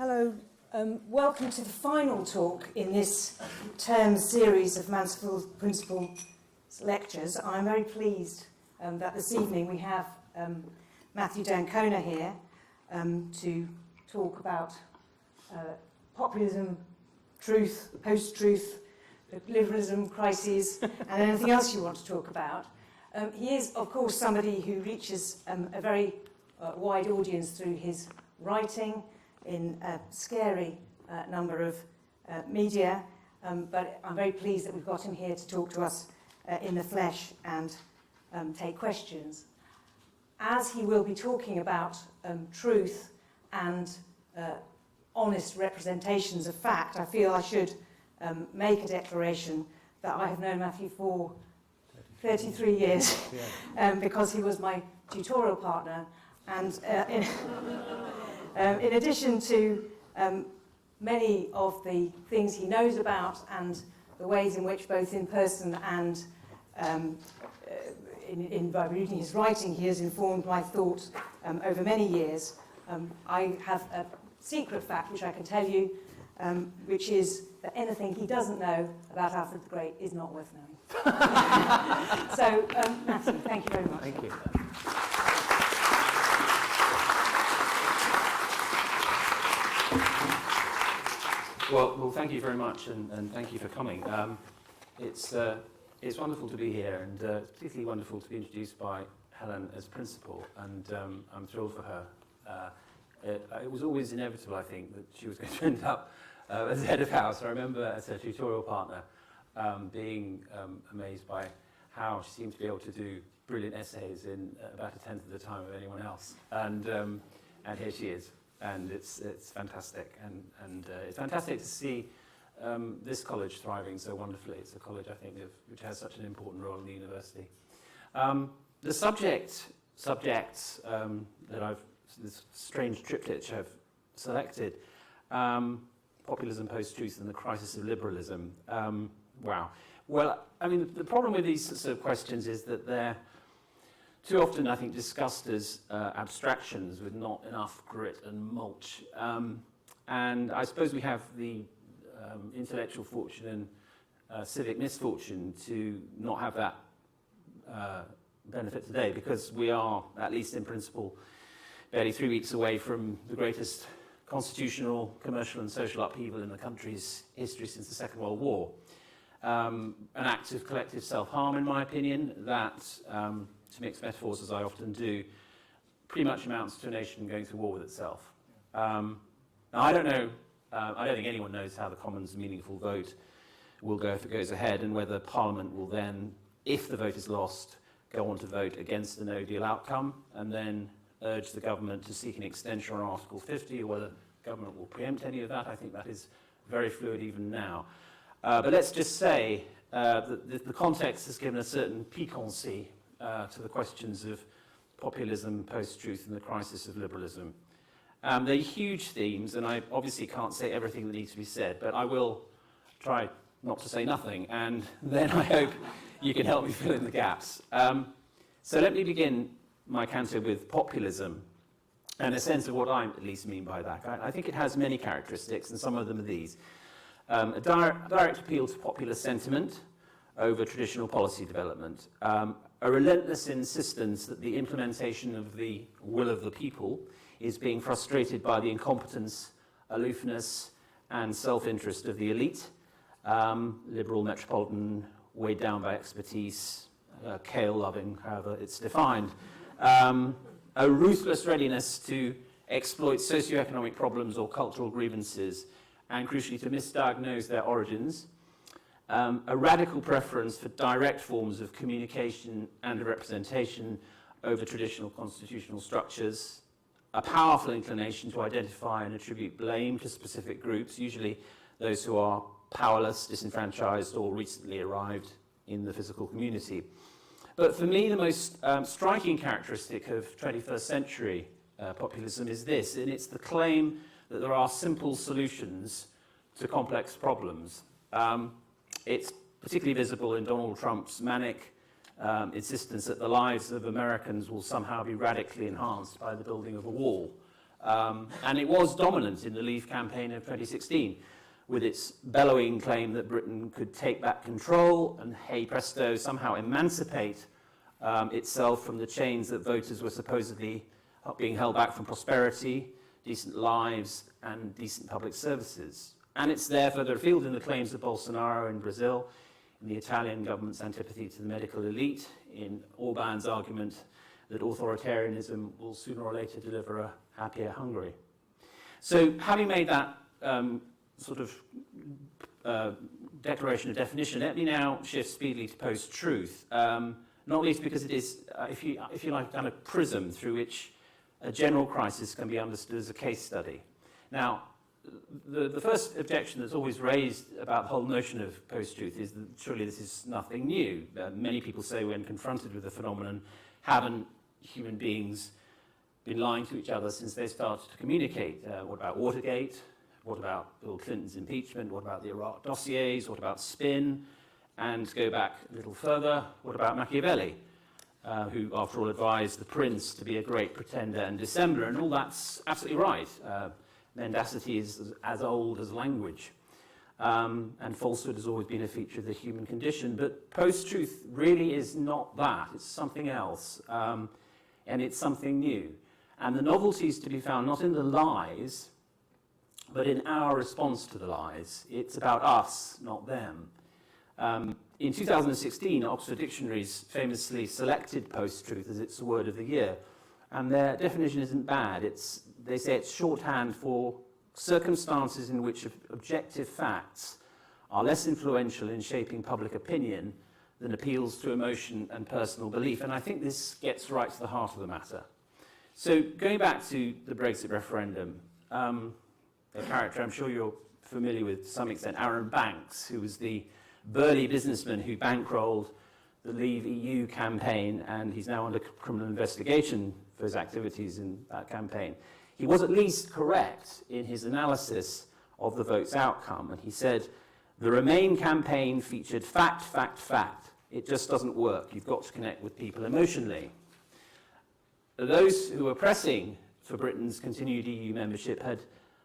Hello, welcome to the final talk in this term's series of Mansfield Principal lectures. I'm very pleased that this evening we have Matthew D'Ancona here to talk about populism, truth, post-truth, liberalism, crises, and anything else you want to talk about. He is, of course, somebody who reaches a very wide audience through his writing in a scary number of media, but I'm very pleased that we've got him here to talk to us in the flesh and take questions. As he will be talking about truth and honest representations of fact, I feel I should make a declaration that I have known Matthew for 33 years because he was my tutorial partner, and in addition to many of the things he knows about and the ways in which both in person and by reading his writing he has informed my thought over many years, I have a secret fact which I can tell you, which is that anything he doesn't know about Alfred the Great is not worth knowing. So, Matthew, thank you very much. Thank you. Well, thank you very much, and thank you for coming. It's wonderful to be here, and it's particularly wonderful to be introduced by Helen as principal, and I'm thrilled for her. It was always inevitable, I think, that she was going to end up as head of house. I remember as her tutorial partner being amazed by how she seemed to be able to do brilliant essays in about a tenth of the time of anyone else, and here she is. And it's fantastic, and it's fantastic to see this college thriving so wonderfully. It's a college, I think, which has such an important role in the university. The subjects that this strange triptych I've selected, populism, post-truth, and the crisis of liberalism. Wow. Well, I mean, the problem with these sorts of questions is that they're too often, I think, discussed as abstractions with not enough grit and mulch. And I suppose we have the intellectual fortune and civic misfortune to not have that benefit today, because we are, at least in principle, barely 3 weeks away from the greatest constitutional, commercial and social upheaval in the country's history since the Second World War. An act of collective self-harm, in my opinion, that, to mix metaphors as I often do, pretty much amounts to a nation going to war with itself. Now, I don't know, I don't think anyone knows how the Commons' meaningful vote will go if it goes ahead, and whether Parliament will then, if the vote is lost, go on to vote against the no-deal outcome, and then urge the government to seek an extension on Article 50, or whether government will preempt any of that. I think that is very fluid even now. But let's just say that the context has given a certain piquancy to the questions of populism, post-truth, and the crisis of liberalism. They're huge themes, and I obviously can't say everything that needs to be said, but I will try not to say nothing, and then I hope you can help me fill in the gaps. So let me begin my canto with populism, and a sense of what I at least mean by that. I think it has many characteristics, and some of them are these. A direct appeal to popular sentiment over traditional policy development. A relentless insistence that the implementation of the will of the people is being frustrated by the incompetence, aloofness, and self-interest of the elite. Liberal, metropolitan, weighed down by expertise, kale-loving, however it's defined. A ruthless readiness to exploit socioeconomic problems or cultural grievances, and crucially to misdiagnose their origins. A radical preference for direct forms of communication and representation over traditional constitutional structures. A powerful inclination to identify and attribute blame to specific groups, usually those who are powerless, disenfranchised, or recently arrived in the physical community. But for me, the most striking characteristic of 21st century populism is this, and it's the claim that there are simple solutions to complex problems. It's particularly visible in Donald Trump's manic insistence that the lives of Americans will somehow be radically enhanced by the building of a wall. And it was dominant in the Leave campaign of 2016, with its bellowing claim that Britain could take back control and, hey presto, somehow emancipate itself from the chains that voters were supposedly being held back from prosperity, decent lives, and decent public services. And it's there further afield in the claims of Bolsonaro in Brazil, in the Italian government's antipathy to the medical elite, in Orban's argument that authoritarianism will sooner or later deliver a happier Hungary. So having made that declaration of definition, let me now shift speedily to post-truth, not least because it is, if you like, a kind of prism through which a general crisis can be understood as a case study. Now, the first objection that's always raised about the whole notion of post-truth is that surely this is nothing new. Many people say when confronted with the phenomenon, haven't human beings been lying to each other since they started to communicate? What about Watergate? What about Bill Clinton's impeachment? What about the Iraq dossiers? What about spin? And to go back a little further, what about Machiavelli, who, after all, advised the prince to be a great pretender and dissembler? And all that's absolutely right. Mendacity is as old as language. And falsehood has always been a feature of the human condition. But post-truth really is not that. It's something else. And it's something new. And the novelty is to be found not in the lies, but in our response to the lies. It's about us, not them. In 2016, Oxford Dictionaries famously selected post-truth as its word of the year. And their definition isn't bad. They say it's shorthand for circumstances in which objective facts are less influential in shaping public opinion than appeals to emotion and personal belief. And I think this gets right to the heart of the matter. So going back to the Brexit referendum, a character I'm sure you're familiar with to some extent, Aaron Banks, who was the burly businessman who bankrolled the Leave EU campaign, and he's now under criminal investigation for his activities in that campaign. He was at least correct in his analysis of the vote's outcome, and he said, the Remain campaign featured fact, fact, fact. It just doesn't work. You've got to connect with people emotionally. Those who were pressing for Britain's continued EU membership had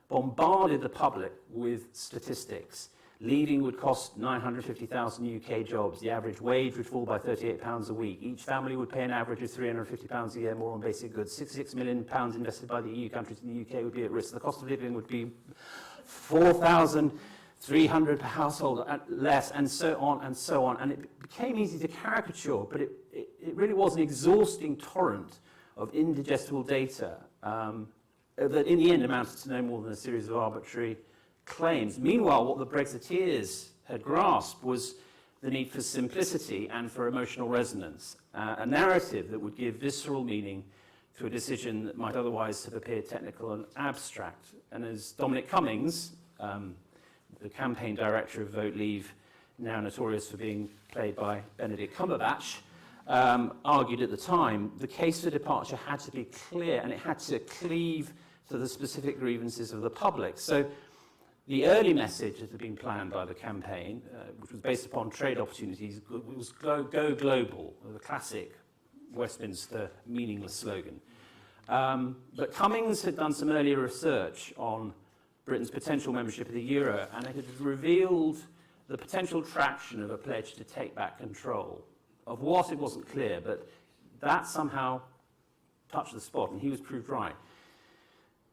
bombarded the public with statistics. Leaving would cost 950,000 UK jobs. The average wage would fall by £38 a week. Each family would pay an average of £350 a year more on basic goods. £66 million invested by the EU countries in the UK would be at risk. The cost of living would be £4,300 per household less, and so on and so on. And it became easy to caricature, but it really was an exhausting torrent of indigestible data that in the end amounted to no more than a series of arbitrary claims. Meanwhile, what the Brexiteers had grasped was the need for simplicity and for emotional resonance, a narrative that would give visceral meaning to a decision that might otherwise have appeared technical and abstract. And as Dominic Cummings, the campaign director of Vote Leave, now notorious for being played by Benedict Cumberbatch, argued at the time, the case for departure had to be clear and it had to cleave to the specific grievances of the public. So the early message that had been planned by the campaign, which was based upon trade opportunities, was go global, the classic Westminster meaningless slogan. But Cummings had done some earlier research on Britain's potential membership of the euro, and it had revealed the potential traction of a pledge to take back control. Of what, it wasn't clear, but that somehow touched the spot, and he was proved right.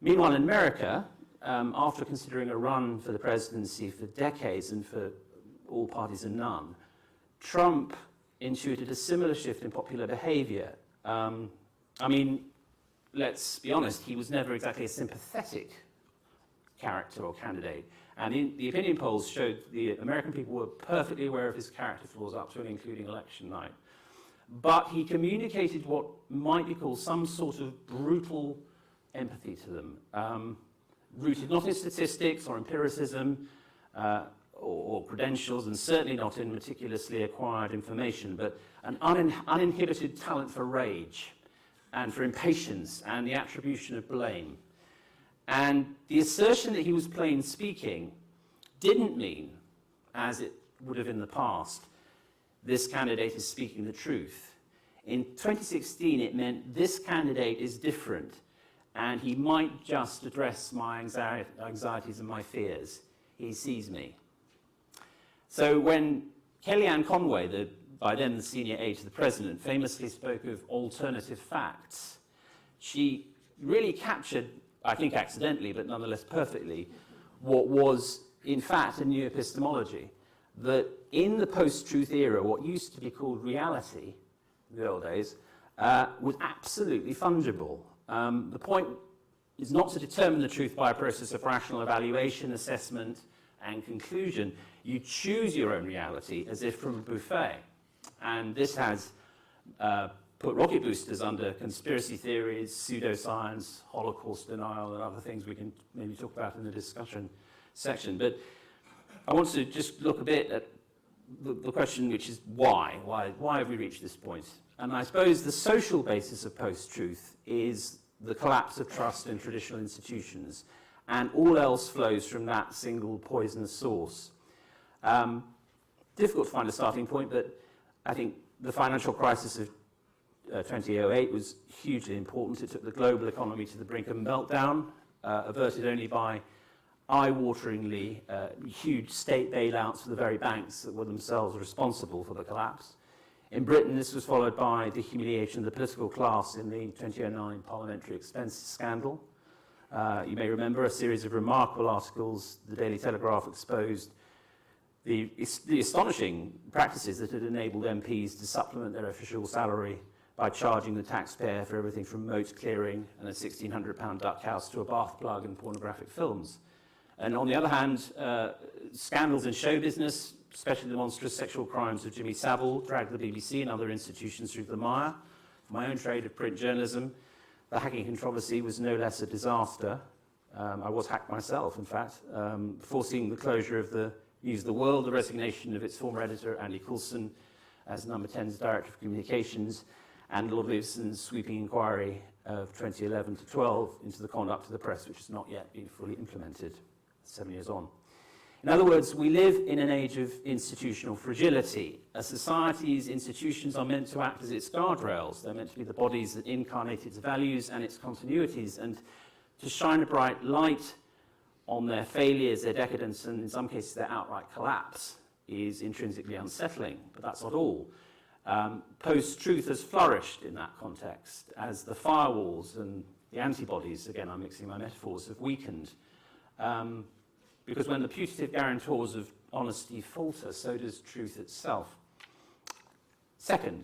Meanwhile, in America, after considering a run for the presidency for decades and for all parties and none, Trump intuited a similar shift in popular behavior. I mean, let's be honest, he was never exactly a sympathetic character or candidate. And the opinion polls showed the American people were perfectly aware of his character flaws up to and including election night. But he communicated what might be called some sort of brutal empathy to them, rooted not in statistics or empiricism or credentials, and certainly not in meticulously acquired information, but an uninhibited talent for rage and for impatience and the attribution of blame. And the assertion that he was plain speaking didn't mean, as it would have in the past, this candidate is speaking the truth. In 2016, it meant this candidate is different, and he might just address my anxieties and my fears. He sees me. So when Kellyanne Conway, by then the senior aide to the president, famously spoke of alternative facts, she really captured, I think accidentally, but nonetheless perfectly, what was in fact a new epistemology. That in the post-truth era, what used to be called reality in the old days was absolutely fungible. The point is not to determine the truth by a process of rational evaluation, assessment, and conclusion. You choose your own reality as if from a buffet. And this has put rocket boosters under conspiracy theories, pseudoscience, Holocaust denial, and other things we can maybe talk about in the discussion section. But I want to just look a bit at the question, which is why? Why have we reached this point? And I suppose the social basis of post-truth is the collapse of trust in traditional institutions, and all else flows from that single poisonous source. Difficult to find a starting point, but I think the financial crisis of 2008 was hugely important. It took the global economy to the brink of meltdown, averted only by eye-wateringly huge state bailouts for the very banks that were themselves responsible for the collapse. In Britain, this was followed by the humiliation of the political class in the 2009 parliamentary expenses scandal. You may remember a series of remarkable articles. The Daily Telegraph exposed the astonishing practices that had enabled MPs to supplement their official salary by charging the taxpayer for everything from moat clearing and a £1,600 duck house to a bath plug and pornographic films. And on the other hand, scandals in show business, especially the monstrous sexual crimes of Jimmy Savile, dragged the BBC and other institutions through the mire. For my own trade of print journalism, the hacking controversy was no less a disaster. I was hacked myself, in fact, forcing the closure of the News of the World, the resignation of its former editor, Andy Coulson, as Number 10's Director of Communications, and Lord Levison's sweeping inquiry of 2011 to 12 into the conduct of the press, which has not yet been fully implemented 7 years on. In other words, we live in an age of institutional fragility. A society's institutions are meant to act as its guardrails. They're meant to be the bodies that incarnate its values and its continuities, and to shine a bright light on their failures, their decadence, and in some cases their outright collapse is intrinsically unsettling. But that's not all. Post-truth has flourished in that context as the firewalls and the antibodies, again I'm mixing my metaphors, have weakened. Because when the putative guarantors of honesty falter, so does truth itself. Second,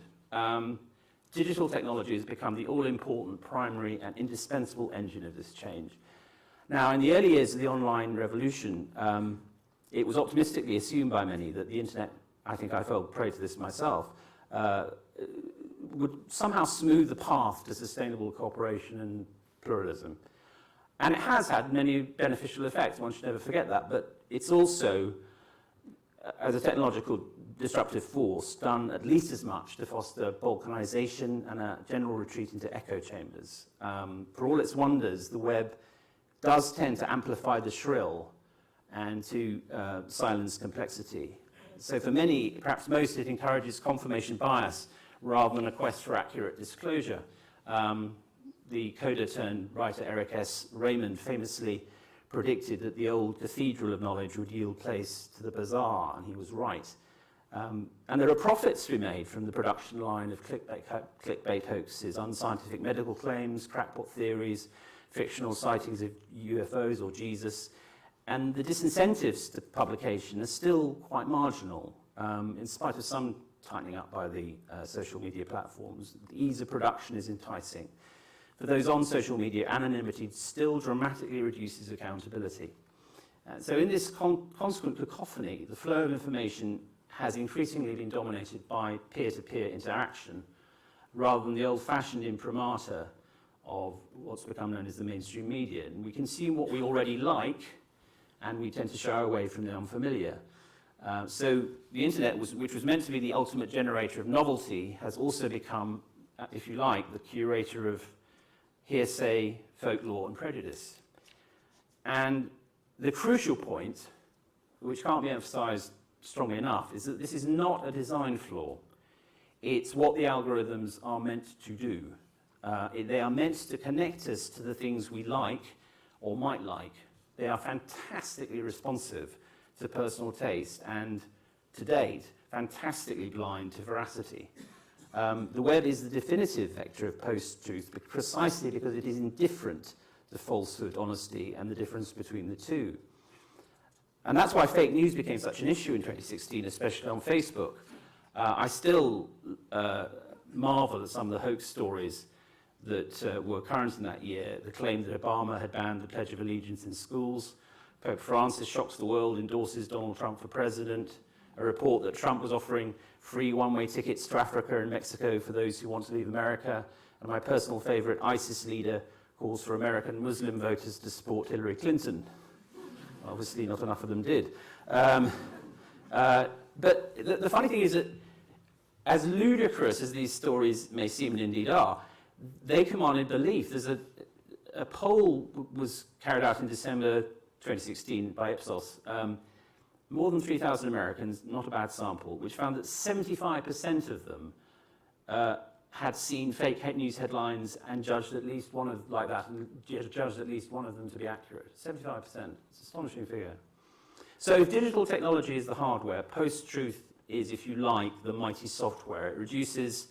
digital technology has become the all-important primary and indispensable engine of this change. Now, in the early years of the online revolution, it was optimistically assumed by many that the internet, I think I fell prey to this myself, would somehow smooth the path to sustainable cooperation and pluralism. And it has had many beneficial effects, one should never forget that, but it's also, as a technological disruptive force, done at least as much to foster balkanization and a general retreat into echo chambers. For all its wonders, the web does tend to amplify the shrill and to silence complexity. So for many, perhaps most, it encourages confirmation bias rather than a quest for accurate disclosure. The coder-turned-writer Eric S. Raymond famously predicted that the old cathedral of knowledge would yield place to the bazaar, and he was right. And there are profits to be made from the production line of clickbait hoaxes, unscientific medical claims, crackpot theories, fictional sightings of UFOs or Jesus, and the disincentives to publication are still quite marginal, in spite of some tightening up by the social media platforms. The ease of production is enticing. For those on social media, anonymity still dramatically reduces accountability. So in this consequent cacophony, the flow of information has increasingly been dominated by peer-to-peer interaction rather than the old-fashioned imprimatur of what's become known as the mainstream media. And we consume what we already like, and we tend to shy away from the unfamiliar. So the internet, which was meant to be the ultimate generator of novelty, has also become, if you like, the curator of hearsay, folklore, and prejudice. And the crucial point, which can't be emphasized strongly enough, is that this is not a design flaw. It's what the algorithms are meant to do. They are meant to connect us to the things we like or might like. They are fantastically responsive to personal taste and, to date, fantastically blind to veracity. The web is the definitive vector of post-truth precisely because it is indifferent to falsehood, honesty, and the difference between the two. And that's why fake news became such an issue in 2016, especially on Facebook. I still marvel at some of the hoax stories that were current in that year. The claim that Obama had banned the Pledge of Allegiance in schools. Pope Francis shocks the world, endorses Donald Trump for president. A report that Trump was offering free one-way tickets to Africa and Mexico for those who want to leave America. And my personal favorite, ISIS leader calls for American Muslim voters to support Hillary Clinton. Obviously, not enough of them did. But the funny thing is that as ludicrous as these stories may seem and indeed are, they commanded belief. There's a poll was carried out in December 2016 by Ipsos. More than 3,000 Americans, not a bad sample, which found that 75% of them had seen fake news headlines and judged at least one of them to be accurate. 75%. It's an astonishing figure. So if digital technology is the hardware, post-truth is, if you like, the mighty software. It reduces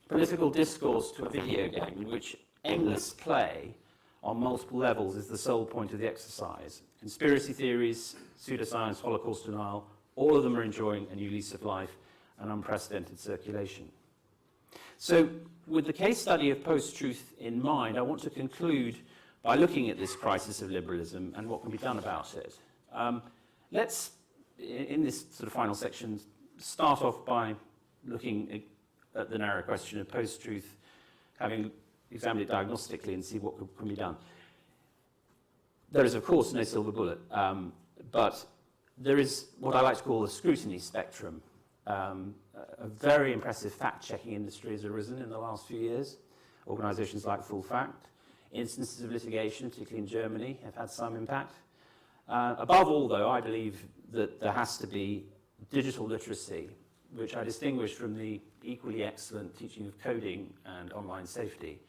political discourse to a video game in which endless play on multiple levels is the sole point of the exercise. Conspiracy theories, pseudoscience, Holocaust denial, all of them are enjoying a new lease of life and unprecedented circulation. So, with the case study of post-truth in mind, I want to conclude by looking at this crisis of liberalism and what can be done about it. Let's, in this sort of final section, start off by looking at the narrow question of post-truth, having examined it diagnostically and see what can be done. There is, of course, no silver bullet, but there is what I like to call a scrutiny spectrum. A very impressive fact-checking industry has arisen in the last few years. Organisations like Full Fact. Instances of litigation, particularly in Germany, have had some impact. Above all, though, I believe that there has to be digital literacy, which I distinguish from the equally excellent teaching of coding and online safety.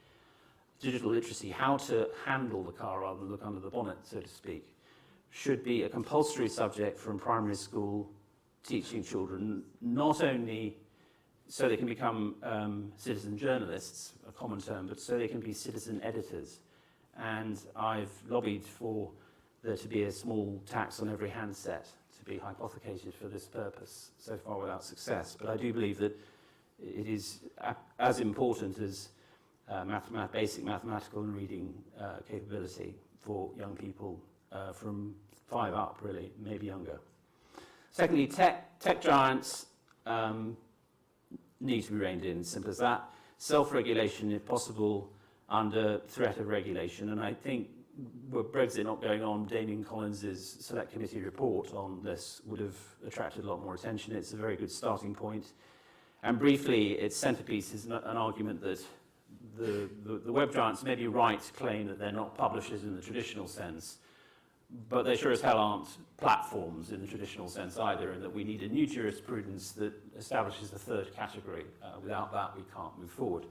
Digital literacy, how to handle the car rather than look under the bonnet, so to speak, should be a compulsory subject from primary school, teaching children, not only so they can become citizen journalists, a common term, but so they can be citizen editors. And I've lobbied for there to be a small tax on every handset to be hypothecated for this purpose, so far without success. But I do believe that it is as important as basic mathematical and reading capability for young people from 5 up, really, maybe younger. Secondly, tech giants need to be reined in, simple as that. Self-regulation, if possible, under threat of regulation. And I think, were Brexit not going on, Damien Collins's Select Committee report on this would have attracted a lot more attention. It's a very good starting point. And briefly, its centrepiece is an argument that the web giants may be right to claim that they're not publishers in the traditional sense, but they sure as hell aren't platforms in the traditional sense either, and that we need a new jurisprudence that establishes a third category. Without that, we can't move forward.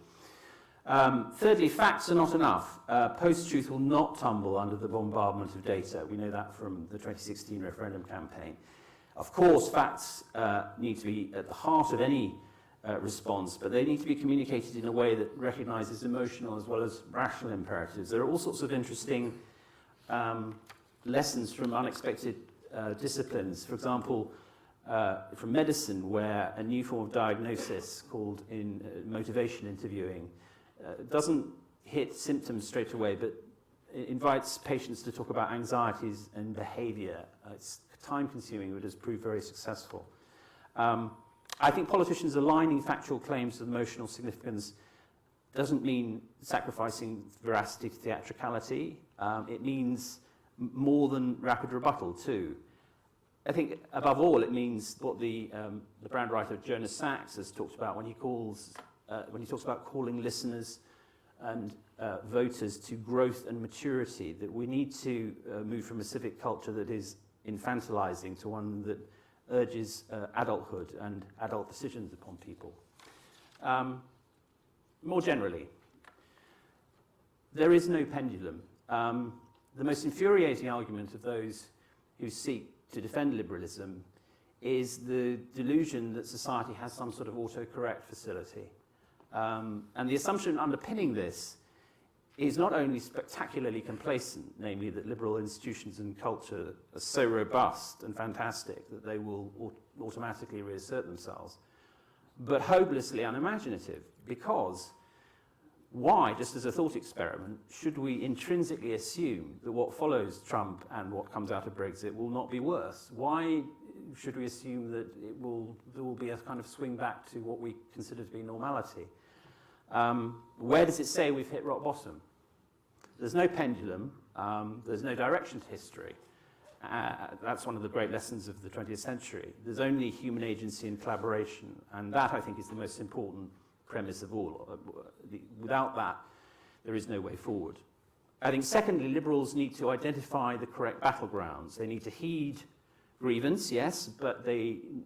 Thirdly, facts are not enough. Post-truth will not tumble under the bombardment of data. We know that from the 2016 referendum campaign. Of course, facts need to be at the heart of any response, but they need to be communicated in a way that recognises emotional as well as rational imperatives. There are all sorts of interesting lessons from unexpected disciplines. For example, from medicine, where a new form of diagnosis called motivation interviewing doesn't hit symptoms straight away, but it invites patients to talk about anxieties and behaviour. It's time-consuming, but has proved very successful. I think politicians aligning factual claims to emotional significance doesn't mean sacrificing veracity to theatricality. It means more than rapid rebuttal, too. I think, above all, it means what the brand writer Jonas Sachs has talked about when he talks about calling listeners and voters to growth and maturity, that we need to move from a civic culture that is infantilizing to one that urges adulthood and adult decisions upon people. More generally, there is no pendulum. The most infuriating argument of those who seek to defend liberalism is the delusion that society has some sort of autocorrect facility. And the assumption underpinning this is not only spectacularly complacent, namely that liberal institutions and culture are so robust and fantastic that they will automatically reassert themselves, but hopelessly unimaginative. Because why, just as a thought experiment, should we intrinsically assume that what follows Trump and what comes out of Brexit will not be worse? Why should we assume that there will be a kind of swing back to what we consider to be normality? Where does it say we've hit rock bottom? There's no pendulum, there's no direction to history. That's one of the great lessons of the 20th century. There's only human agency and collaboration, and that, I think, is the most important premise of all. Without that, there is no way forward. I think, secondly, liberals need to identify the correct battlegrounds. They need to heed grievance, yes, but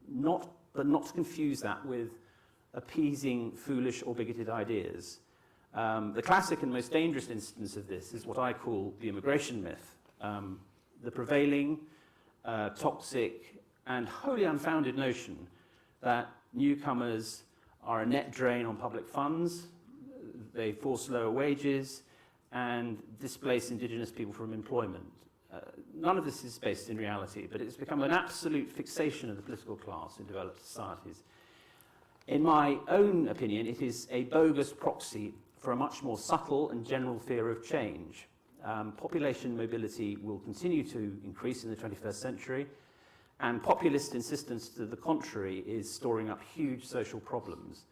not to confuse that with appeasing foolish or bigoted ideas. The classic and most dangerous instance of this is what I call the immigration myth. The prevailing, toxic, and wholly unfounded notion that newcomers are a net drain on public funds, they force lower wages, and displace indigenous people from employment. None of this is based in reality, but it's become an absolute fixation of the political class in developed societies. In my own opinion, it is a bogus proxy for a much more subtle and general fear of change. Population mobility will continue to increase in the 21st century, and populist insistence to the contrary is storing up huge social problems.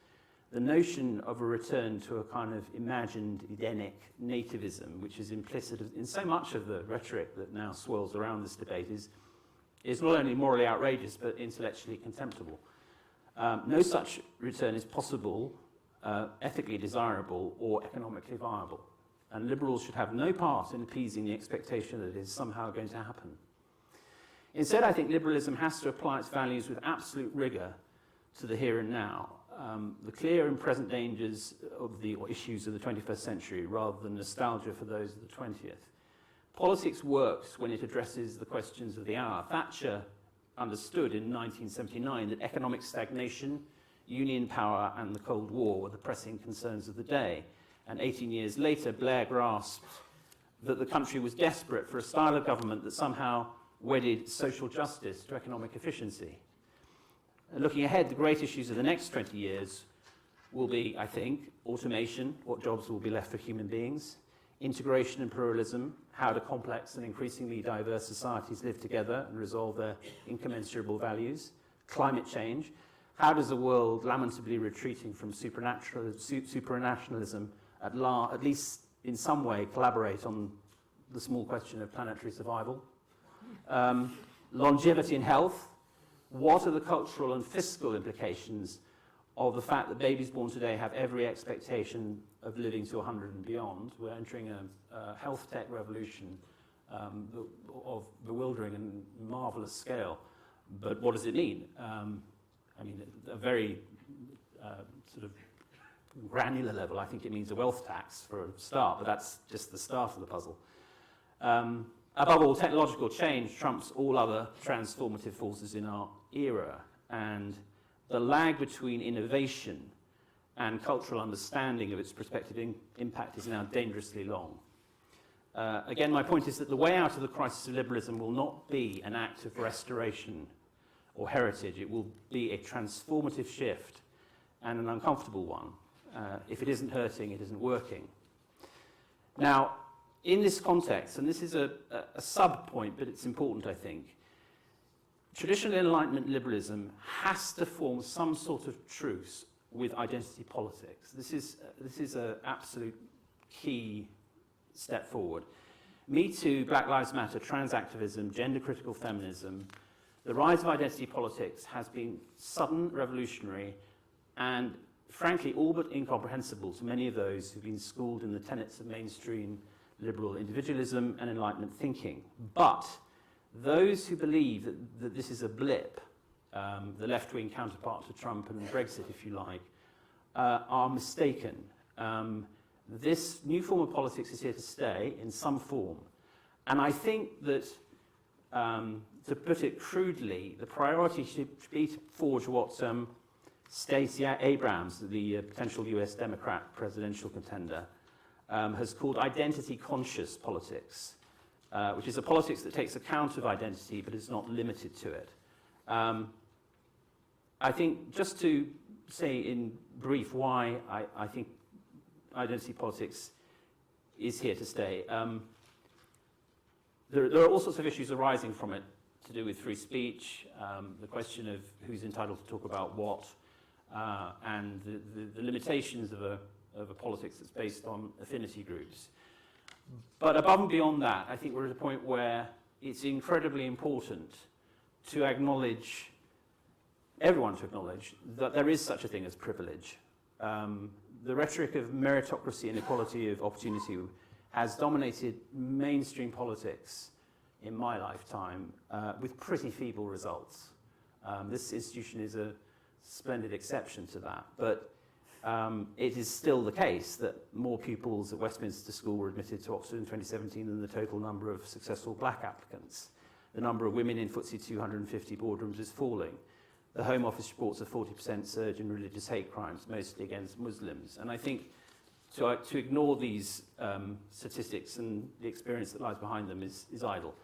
The notion of a return to a kind of imagined Edenic nativism, which is implicit in so much of the rhetoric that now swirls around this debate, is not only morally outrageous, but intellectually contemptible. No such return is possible, ethically desirable, or economically viable. And liberals should have no part in appeasing the expectation that it is somehow going to happen. Instead, I think liberalism has to apply its values with absolute rigour to the here and now, the clear and present dangers of the issues of the 21st century, rather than nostalgia for those of the 20th. Politics works when it addresses the questions of the hour. Thatcher understood in 1979 that economic stagnation, union power, and the Cold War were the pressing concerns of the day. And 18 years later, Blair grasped that the country was desperate for a style of government that somehow wedded social justice to economic efficiency. Looking ahead, the great issues of the next 20 years will be, I think, automation, what jobs will be left for human beings, integration and pluralism, how do complex and increasingly diverse societies live together and resolve their incommensurable values, climate change, how does a world lamentably retreating from supranationalism at least in some way collaborate on the small question of planetary survival, longevity and health. What are the cultural and fiscal implications of the fact that babies born today have every expectation of living to 100 and beyond? We're entering a health tech revolution of bewildering and marvellous scale. But what does it mean? I mean, a very sort of granular level, I think it means a wealth tax for a start, but that's just the start of the puzzle. Above all, technological change trumps all other transformative forces in our era, and the lag between innovation and cultural understanding of its prospective impact is now dangerously long. Again, my point is that the way out of the crisis of liberalism will not be an act of restoration or heritage. It will be a transformative shift, and an uncomfortable one. If it isn't hurting, it isn't working. Now, in this context, and this is a sub-point, but it's important, I think, traditional Enlightenment liberalism has to form some sort of truce with identity politics. This is an absolute key step forward. Me Too, Black Lives Matter, trans activism, gender-critical feminism, the rise of identity politics has been sudden, revolutionary, and frankly all but incomprehensible to many of those who've been schooled in the tenets of mainstream liberal individualism and Enlightenment thinking. But those who believe that this is a blip, the left-wing counterpart to Trump and Brexit, if you like, are mistaken. this new form of politics is here to stay in some form. And I think that, to put it crudely, the priority should be to forge what Stacey Abrams, the potential US Democrat presidential contender, has called identity-conscious politics, which is a politics that takes account of identity but is not limited to it. I think, just to say in brief why I think identity politics is here to stay, there are all sorts of issues arising from it to do with free speech, the question of who's entitled to talk about what, and the limitations of a politics that's based on affinity groups. But above and beyond that, I think we're at a point where it's incredibly important to acknowledge, everyone to acknowledge, that there is such a thing as privilege. The rhetoric of meritocracy and equality of opportunity has dominated mainstream politics in my lifetime with pretty feeble results. This institution is a splendid exception to that, but it is still the case that more pupils at Westminster School were admitted to Oxford in 2017 than the total number of successful black applicants. The number of women in FTSE 250 boardrooms is falling. The Home Office reports a 40% surge in religious hate crimes, mostly against Muslims. And I think to ignore these statistics and the experience that lies behind them is idle.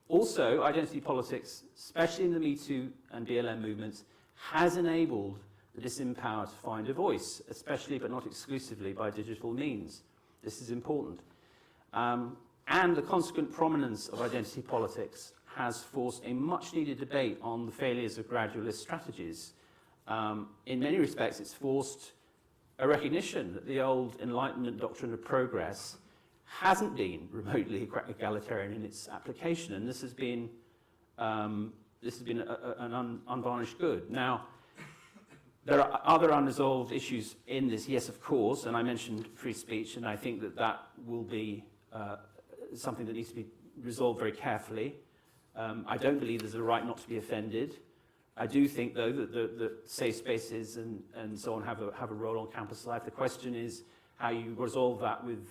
Also, identity politics, especially in the Me Too and BLM movements, has enabled the disempowered to find a voice, especially but not exclusively by digital means. This is important. And the consequent prominence of identity politics has forced a much-needed debate on the failures of gradualist strategies. In many respects, it's forced a recognition that the old Enlightenment doctrine of progress hasn't been remotely egalitarian in its application, and this has been an unvarnished good. Now, there are other unresolved issues in this, yes, of course, and I mentioned free speech, and I think that that will be something that needs to be resolved very carefully. I don't believe there's a right not to be offended. I do think, though, that safe spaces and so on have a role on campus life. The question is how you resolve that with,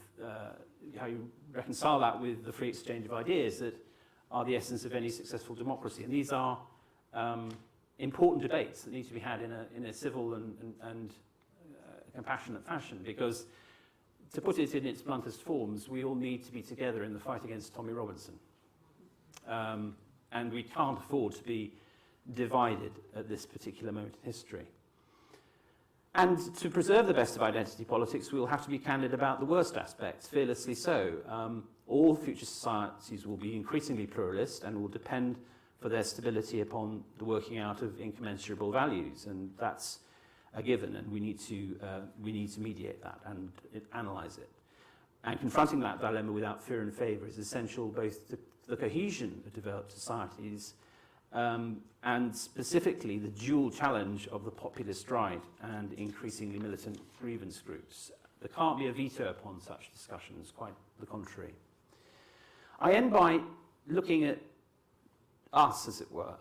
how you reconcile that with the free exchange of ideas that are the essence of any successful democracy. And these are important debates that need to be had in a civil and compassionate fashion, because, to put it in its bluntest forms, we all need to be together in the fight against Tommy Robinson. And we can't afford to be divided at this particular moment in history. And to preserve the best of identity politics, we'll have to be candid about the worst aspects, fearlessly so. All future societies will be increasingly pluralist and will depend for their stability upon the working out of incommensurable values, and that's a given, and we need to mediate that and analyse it. And confronting that dilemma without fear and favour is essential both to the cohesion of developed societies and specifically the dual challenge of the populist right and increasingly militant grievance groups. There can't be a veto upon such discussions, quite the contrary. I end by looking at us, as it were.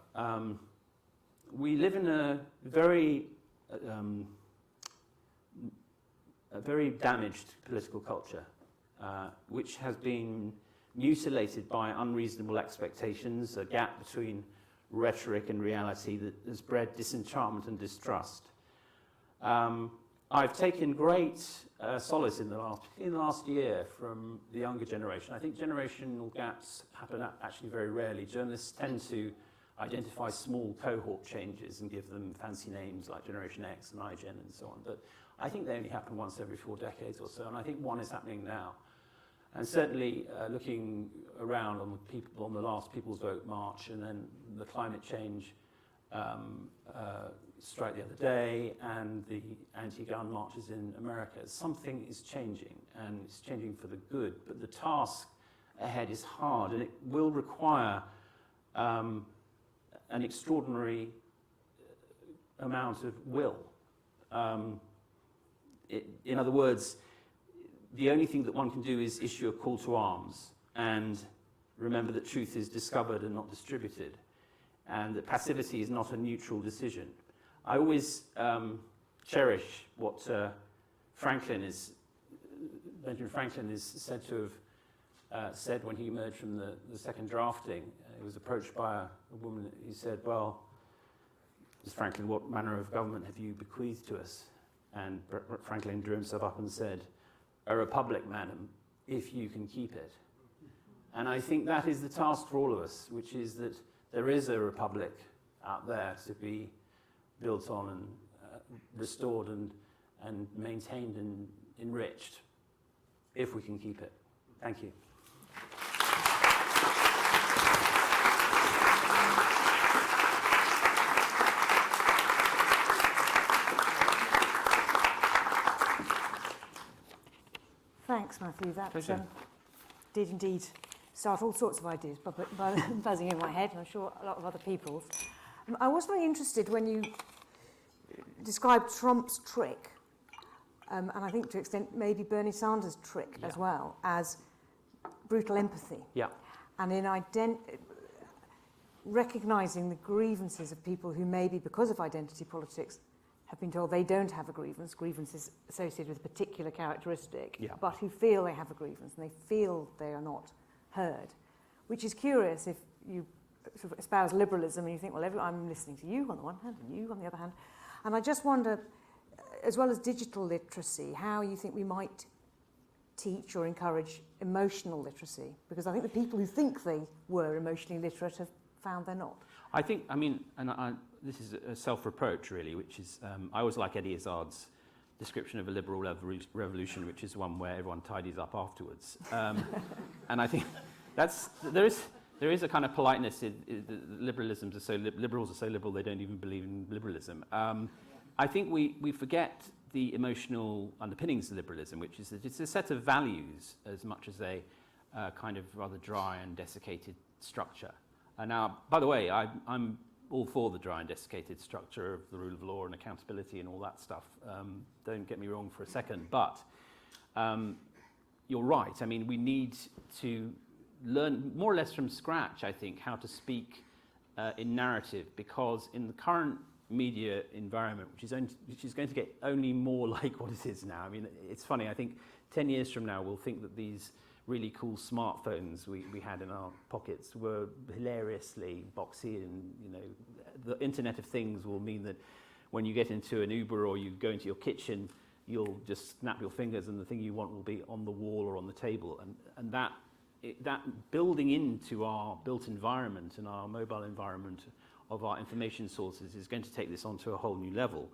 We live in a very damaged political culture, which has been mutilated by unreasonable expectations, a gap between rhetoric and reality that has bred disenchantment and distrust. I've taken great solace in the last year from the younger generation. I think generational gaps happen actually very rarely. Journalists tend to identify small cohort changes and give them fancy names like Generation X and iGen and so on. But I think they only happen once every 4 decades or so, and I think one is happening now. And certainly looking around on the last People's Vote March and then the climate change strike the other day and the anti-gun marches in America, something is changing, and it's changing for the good. But the task ahead is hard, and it will require an extraordinary amount of will. In other words, the only thing that one can do is issue a call to arms and remember that truth is discovered and not distributed, and that passivity is not a neutral decision. I always cherish what Benjamin Franklin is said to have said when he emerged from the second drafting, he was approached by a woman who said, well, Mr. Franklin, what manner of government have you bequeathed to us? And Franklin drew himself up and said, a republic, madam, if you can keep it. And I think that is the task for all of us, which is that there is a republic out there to be built on and restored and maintained and enriched, if we can keep it. Thank you. Thanks, Matthew. That Pleasure. did indeed start all sorts of ideas buzzing in my head, and I'm sure a lot of other people's. I was very interested when you described Trump's trick, and I think to an extent maybe Bernie Sanders' trick as well, as brutal empathy. Yeah. And in recognising the grievances of people who maybe, because of identity politics, have been told they don't have a grievance. Grievance is associated with a particular characteristic, but who feel they have a grievance and they feel they are not heard, which is curious if you sort of espouse liberalism and you think, well, I'm listening to you on the one hand and you on the other hand. And I just wonder, as well as digital literacy, how you think we might teach or encourage emotional literacy, because I think the people who think they were emotionally literate have found they're not. I think, this is a self-reproach, really, which is, I always like Eddie Izzard's description of a liberal revolution, which is one where everyone tidies up afterwards. And I think there is a kind of politeness liberals are so liberal they don't even believe in liberalism. I think we forget the emotional underpinnings of liberalism, which is that it's a set of values as much as a kind of rather dry and desiccated structure. Now, by the way, I'm all for the dry and desiccated structure of the rule of law and accountability and all that stuff. Don't get me wrong for a second, but you're right. I mean, we need to learn more or less from scratch, I think, how to speak in narrative, because in the current media environment, which is going to get only more like what it is now. I mean, it's funny, I think 10 years from now we'll think that these really cool smartphones we had in our pockets were hilariously boxy, and the Internet of Things will mean that when you get into an Uber or you go into your kitchen, you'll just snap your fingers and the thing you want will be on the wall or on the table, and that building into our built environment and our mobile environment of our information sources is going to take this onto a whole new level,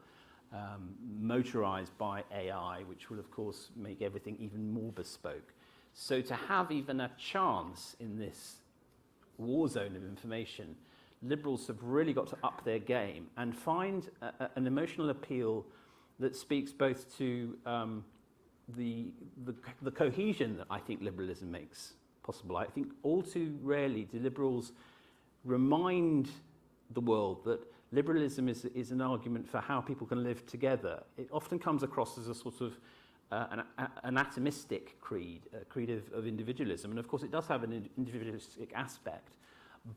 motorized by AI, which will of course make everything even more bespoke. So to have even a chance in this war zone of information, liberals have really got to up their game and find an emotional appeal that speaks both to the cohesion that I think liberalism makes possible. I think all too rarely do liberals remind the world that liberalism is an argument for how people can live together. It often comes across as a sort of an atomistic creed, a creed of individualism, and of course it does have an individualistic aspect,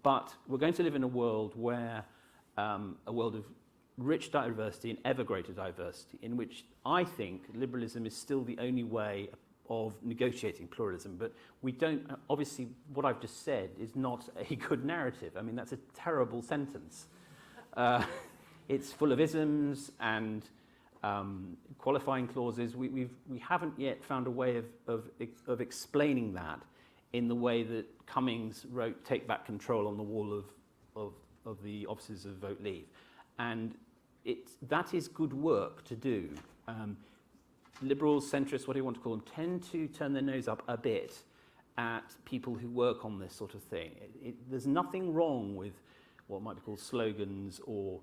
but we're going to live in a world where a world of rich diversity and ever greater diversity, in which I think liberalism is still the only way of negotiating pluralism. But we don't, obviously what I've just said is not a good narrative. I mean, that's a terrible sentence. It's full of isms and qualifying clauses. We haven't yet found a way of explaining that in the way that Cummings wrote "Take Back Control" on the wall of the offices of Vote Leave, and that is good work to do. Liberals, centrists, whatever you want to call them, tend to turn their nose up a bit at people who work on this sort of thing. There's nothing wrong with what might be called slogans, or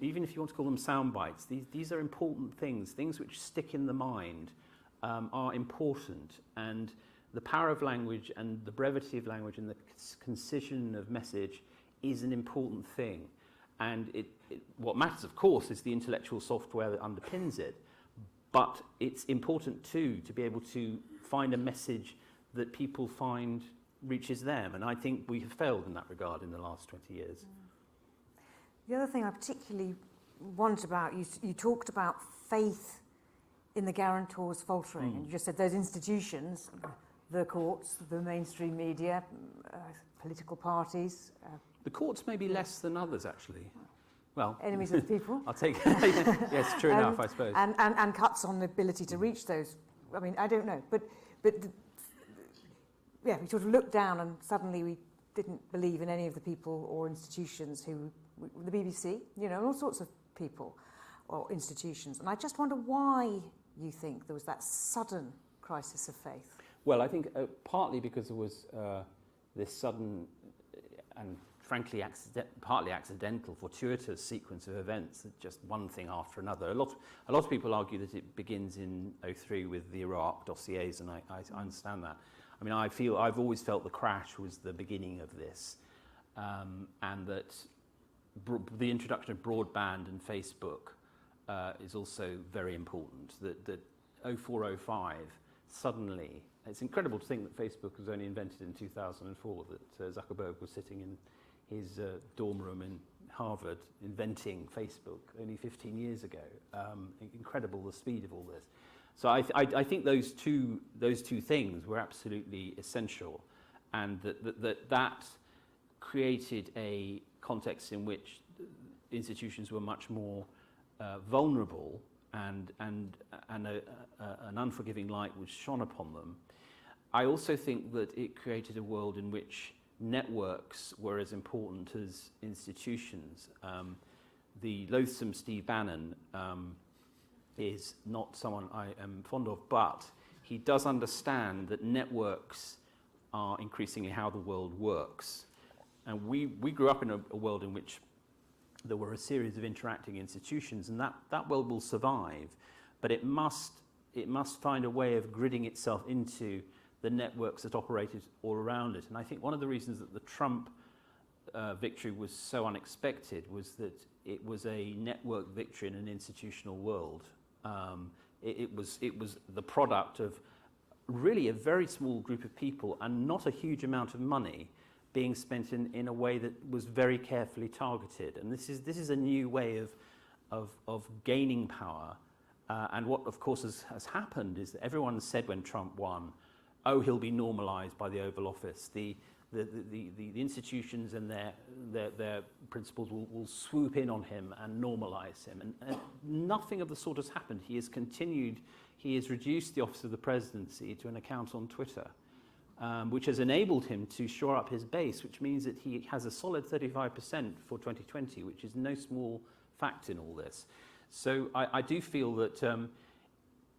even if you want to call them sound bites. These are important things which stick in the mind are important, and the power of language and the brevity of language and the concision of message is an important thing. And what matters, of course, is the intellectual software that underpins it, but it's important too to be able to find a message that people find reaches them, and I think we have failed in that regard in the last 20 years. The other thing I particularly wondered about, you talked about faith in the guarantors faltering. And you just said those institutions, the courts, the mainstream media, political parties. The courts may be less than others, actually. Well, enemies of the people. I'll take it. Yes, true enough, I suppose. And cuts on the ability to reach those. I mean, I don't know. But we sort of looked down and suddenly we didn't believe in any of the people or institutions the BBC, all sorts of people or institutions. And I just wonder why you think there was that sudden crisis of faith. Well, I think partly because there was this sudden and frankly partly accidental, fortuitous sequence of events, just one thing after another. A lot of people argue that it begins in 2003 with the Iraq dossiers, and I understand that. I mean, I've always felt the crash was the beginning of this, and that the introduction of broadband and Facebook is also very important. That 0405 suddenly, it's incredible to think that Facebook was only invented in 2004. That Zuckerberg was sitting in his dorm room in Harvard inventing Facebook only 15 years ago. Incredible the speed of all this. So I think those two things were absolutely essential, and that created a context in which institutions were much more vulnerable, and an unforgiving light was shone upon them. I also think that it created a world in which networks were as important as institutions. The loathsome Steve Bannon is not someone I am fond of, but he does understand that networks are increasingly how the world works. And we grew up in a world in which there were a series of interacting institutions, and that world will survive, but it must find a way of gridding itself into the networks that operated all around it. And I think one of the reasons that the Trump victory was so unexpected was that it was a network victory in an institutional world. It was the product of really a very small group of people and not a huge amount of money being spent in a way that was very carefully targeted. And this is a new way of gaining power. And what, of course, has happened is that everyone said when Trump won, oh, he'll be normalised by the Oval Office. The institutions and their principals will swoop in on him and normalise him. And nothing of the sort has happened. He has continued. He has reduced the office of the presidency to an account on Twitter, which has enabled him to shore up his base, which means that he has a solid 35% for 2020, which is no small fact in all this. So I do feel that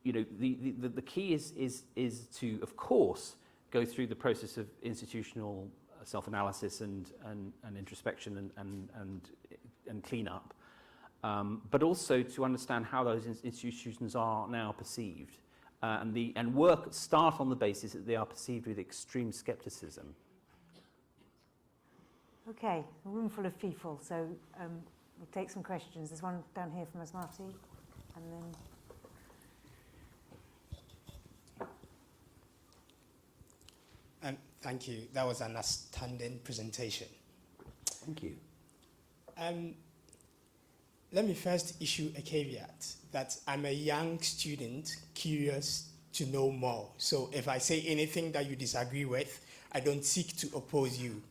the key is to, of course, go through the process of institutional self-analysis and introspection and clean-up, but also to understand how those institutions are now perceived, and start on the basis that they are perceived with extreme skepticism. Okay, a room full of people, so we'll take some questions. There's one down here from Asmati, and then... Thank you. That was an outstanding presentation. Thank you. Let me first issue a caveat that I'm a young student curious to know more. So if I say anything that you disagree with, I don't seek to oppose you.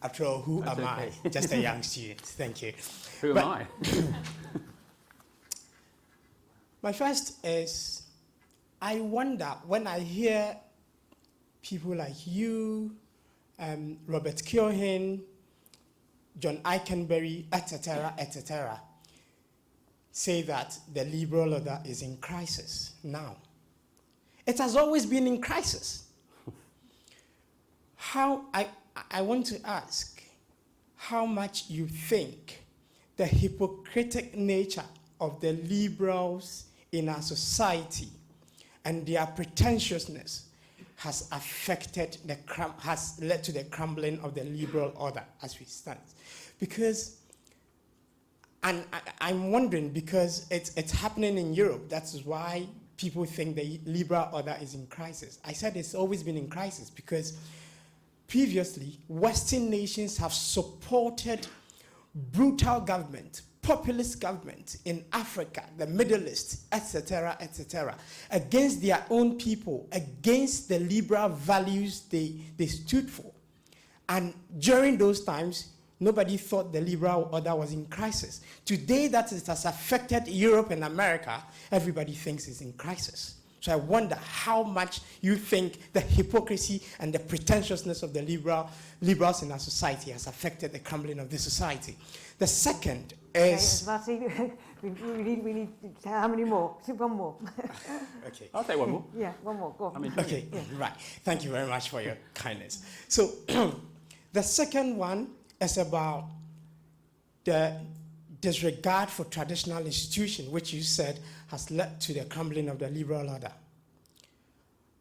After all, who That's am okay. I? Just a young student. Thank you. Who am I? My first is, I wonder when I hear people like you, Robert Kyohin, John Eikenberry, etc., say that the liberal order is in crisis now. It has always been in crisis. I want to ask how much you think the hypocritic nature of the liberals in our society and their pretentiousness has led to the crumbling of the liberal order as we stand. Because, and I'm wondering, because it's happening in Europe, that's why people think the liberal order is in crisis. I said it's always been in crisis because previously, Western nations have supported brutal government, populist governments in Africa, the Middle East, etc., against their own people, against the liberal values they stood for. And during those times, nobody thought the liberal order was in crisis. Today that it has affected Europe and America, everybody thinks it's in crisis. So I wonder how much you think the hypocrisy and the pretentiousness of the liberals in our society has affected the crumbling of this society. The second is... Okay, we need how many more? One more. Okay. I'll take one more. Yeah, one more. Go on. Okay, right. Thank you very much for your kindness. So the second one is about the disregard for traditional institutions, which you said has led to the crumbling of the liberal order.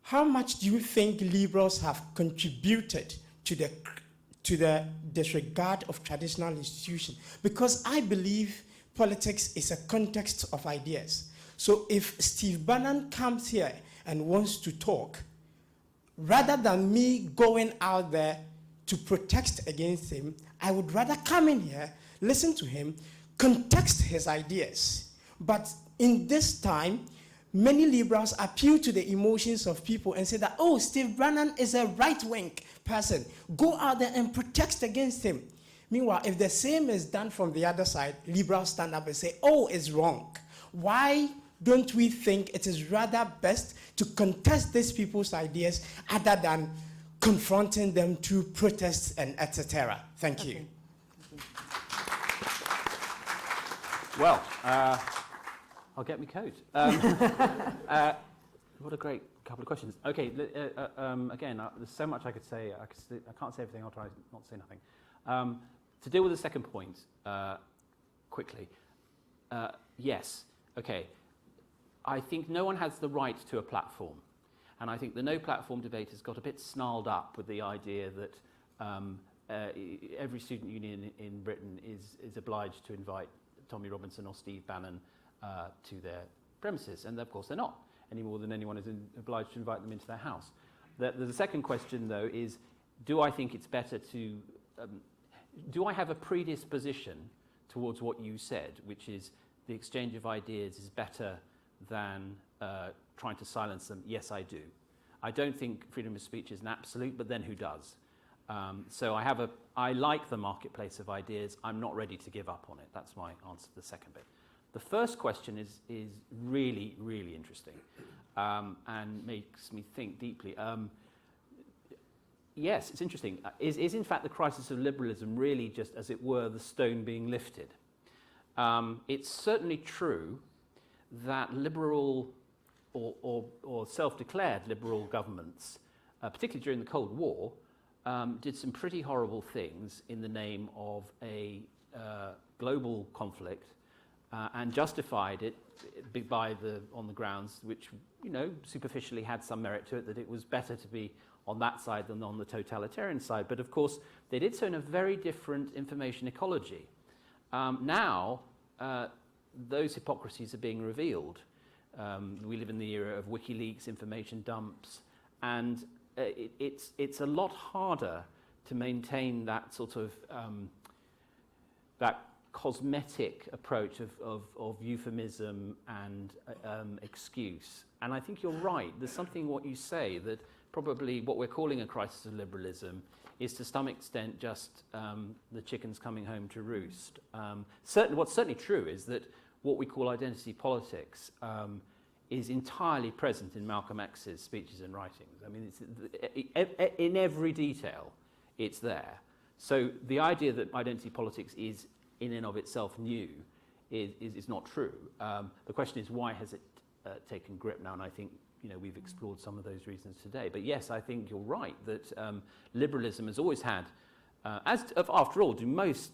How much do you think liberals have contributed to the disregard of traditional institutions? Because I believe politics is a context of ideas. So if Steve Bannon comes here and wants to talk, rather than me going out there to protest against him, I would rather come in here, listen to him, context his ideas. But in this time, many liberals appeal to the emotions of people and say that, oh, Steve Bannon is a right-wing person. Go out there and protest against him. Meanwhile, if the same is done from the other side, liberals stand up and say, oh, it's wrong. Why don't we think it is rather best to contest these people's ideas other than confronting them through protests and etc.? Thank you. Well, I'll get me coat. What a great couple of questions. Okay, again, there's so much I could say. I can't say everything. I'll try not to say nothing. To deal with the second point quickly, yes, okay. I think no one has the right to a platform. And I think the no platform debate has got a bit snarled up with the idea that every student union in Britain is obliged to invite Tommy Robinson or Steve Bannon to their premises. And of course they're not, any more than anyone is obliged to invite them into their house. The second question, though, is do I think it's better to... do I have a predisposition towards what you said, which is the exchange of ideas is better than trying to silence them? Yes, I do. I don't think freedom of speech is an absolute, but then who does? So I like the marketplace of ideas. I'm not ready to give up on it. That's my answer to the second bit. The first question is really, really interesting and makes me think deeply. Yes, it's interesting. Is in fact the crisis of liberalism really just, as it were, the stone being lifted? It's certainly true that liberal or self-declared liberal governments, particularly during the Cold War, did some pretty horrible things in the name of a global conflict and justified it on the grounds which, superficially had some merit to it, that it was better to be on that side than on the totalitarian side. But of course, they did so in a very different information ecology. Now, those hypocrisies are being revealed. We live in the era of WikiLeaks, information dumps, and it's a lot harder to maintain that sort of that cosmetic approach of euphemism and excuse. And I think you're right. There's something in what you say that probably what we're calling a crisis of liberalism is to some extent just the chickens coming home to roost. What's certainly true is that what we call identity politics is entirely present in Malcolm X's speeches and writings. I mean, it's, in every detail, it's there. So the idea that identity politics is in and of itself new is not true. The question is, why has it taken grip now? And I think we've explored some of those reasons today. But yes, I think you're right that liberalism has always had, after all, do most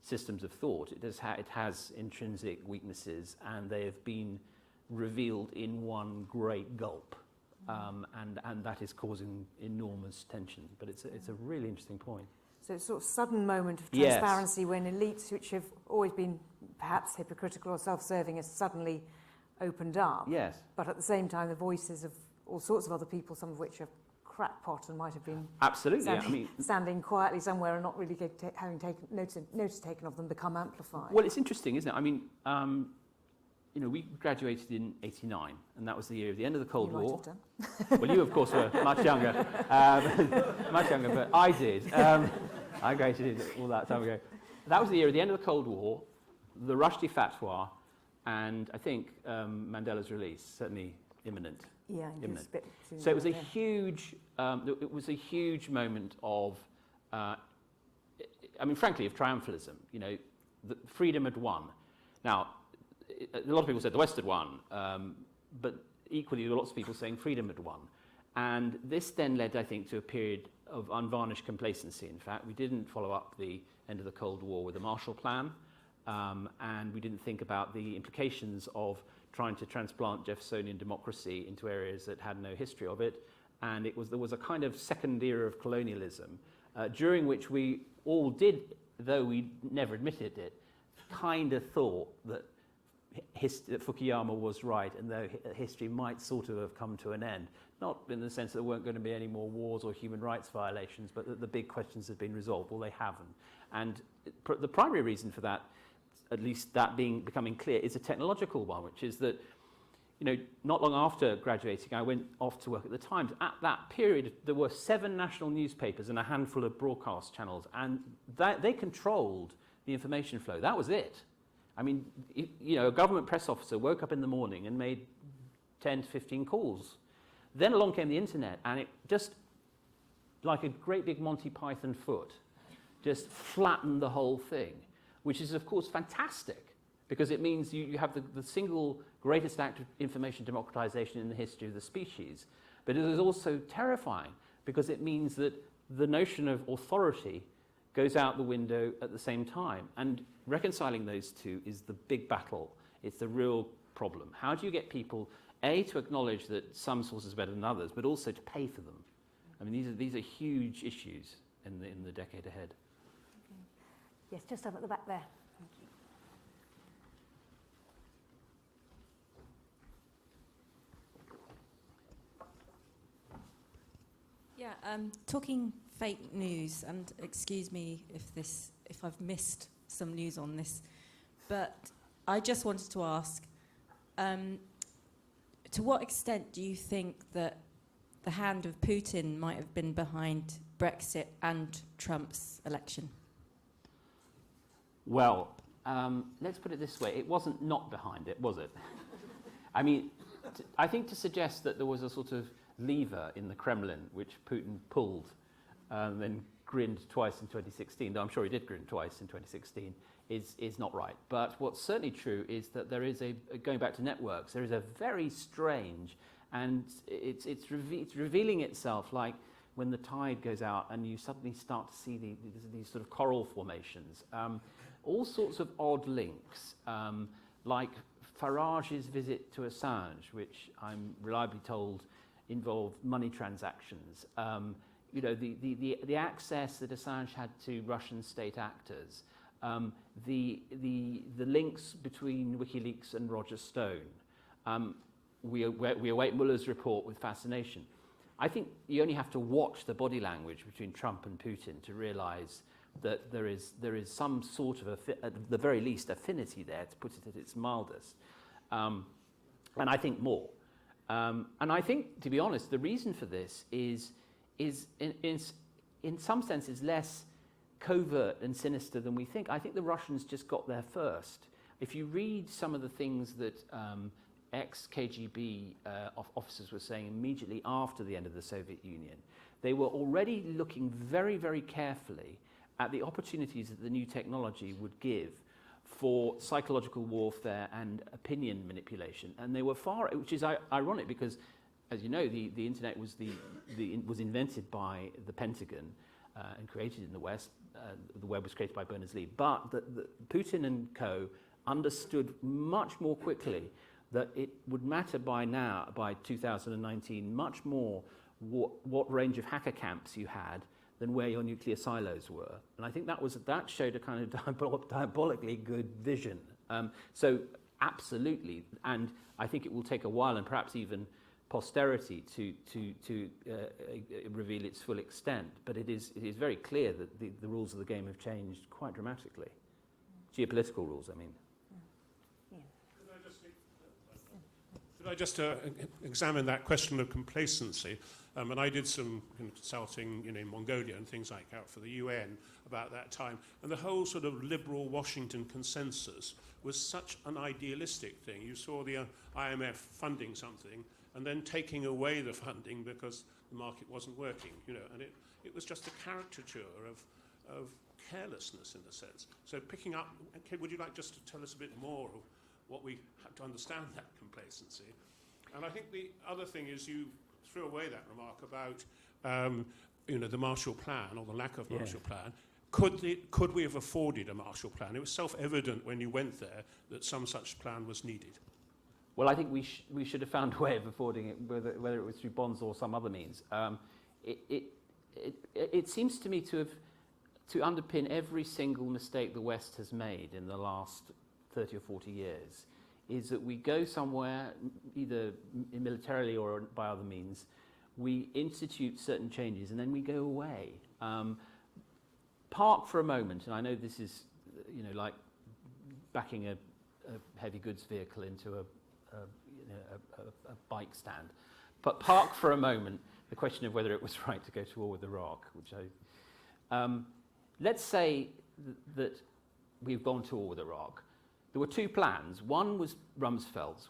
systems of thought, it has intrinsic weaknesses, and they have been revealed in one great gulp, and that is causing enormous tension. But it's a really interesting point. So it's sort of sudden moment of transparency when elites, which have always been perhaps hypocritical or self-serving, has suddenly opened up. Yes. But at the same time, the voices of all sorts of other people, some of which are crackpot and might have been Absolutely. standing quietly somewhere and not really having taken notice taken of them become amplified. Well, it's interesting, isn't it? We graduated in '89, and that was the year of the end of the Cold War. Might have done. Well, you, of course, were much younger. But I did. I graduated all that time ago. That was the year of the end of the Cold War, the Rushdie fatwa, and I think Mandela's release, certainly imminent. Yeah, imminent. So it was a huge. It was a huge moment of. Frankly, of triumphalism. The freedom had won. Now, a lot of people said the West had won, but equally, there were lots of people saying freedom had won. And this then led, I think, to a period of unvarnished complacency. In fact, we didn't follow up the end of the Cold War with a Marshall Plan, and we didn't think about the implications of trying to transplant Jeffersonian democracy into areas that had no history of it. And there was a kind of second era of colonialism, during which we all did, though we never admitted it, kind of thought that that Fukuyama was right, and though history might sort of have come to an end, not in the sense that there weren't going to be any more wars or human rights violations, but that the big questions had been resolved. Well, they haven't. And the primary reason for that, at least that becoming clear, is a technological one, which is that, not long after graduating, I went off to work at the Times. At that period, there were 7 national newspapers and a handful of broadcast channels, and they controlled the information flow. That was it. A government press officer woke up in the morning and made 10 to 15 calls. Then along came the internet, and it just, like a great big Monty Python foot, just flattened the whole thing, which is, of course, fantastic, because it means you have the single greatest act of information democratization in the history of the species. But it is also terrifying, because it means that the notion of authority goes out the window at the same time. And reconciling those two is the big battle. It's the real problem. How do you get people, A, to acknowledge that some sources are better than others, but also to pay for them? These are huge issues in the decade ahead. Okay. Yes, just up at the back there. Thank you. Yeah, talking fake news, and excuse me if I've missed some news on this, but I just wanted to ask, to what extent do you think that the hand of Putin might have been behind Brexit and Trump's election? Well, let's put it this way. It wasn't not behind it, was it? I think to suggest that there was a sort of lever in the Kremlin which Putin pulled and then grinned twice in 2016, though I'm sure he did grin twice in 2016, is not right. But what's certainly true is that there is going back to networks, there is a very strange, and it's revealing itself like when the tide goes out and you suddenly start to see these sort of coral formations, all sorts of odd links, like Farage's visit to Assange, which I'm reliably told involved money transactions. The access that Assange had to Russian state actors, the links between WikiLeaks and Roger Stone. We await Mueller's report with fascination. I think you only have to watch the body language between Trump and Putin to realise that there is some sort of, at the very least, affinity there, to put it at its mildest. And I think more. And I think, to be honest, the reason for this is in some senses less covert and sinister than we think. I think the Russians just got there first. If you read some of the things that ex-KGB officers were saying immediately after the end of the Soviet Union, they were already looking very, very carefully at the opportunities that the new technology would give for psychological warfare and opinion manipulation. And they were which is ironic because, as you know, the internet was was invented by the Pentagon and created in the West. The web was created by Berners-Lee. But Putin and co. understood much more quickly that it would matter by 2019, much more what range of hacker camps you had than where your nuclear silos were. And I think that showed a kind of diabolically good vision. So absolutely, and I think it will take a while and perhaps even posterity to reveal its full extent. But it is very clear that the rules of the game have changed quite dramatically. Geopolitical rules, I mean. Could I just examine that question of complacency? And I did some consulting in Mongolia and things like that for the UN about that time. And the whole sort of liberal Washington consensus was such an idealistic thing. You saw the IMF funding something and then taking away the funding because the market wasn't working, and it was just a caricature of carelessness in a sense. So picking up, would you like just to tell us a bit more of what we have to understand that complacency? And I think the other thing is you threw away that remark about the Marshall Plan or the lack of Marshall Plan. Could we have afforded a Marshall Plan? It was self-evident when you went there that some such plan was needed. Well, I think we should have found a way of affording it, whether it was through bonds or some other means. It seems to me to underpin every single mistake the West has made in the last 30 or 40 years, is that we go somewhere, either militarily or by other means, we institute certain changes and then we go away. Park for a moment, and I know this is, like backing a heavy goods vehicle into a bike stand. But park for a moment the question of whether it was right to go to war with Iraq, which let's say that we've gone to war with Iraq. There were two plans. One was Rumsfeld's,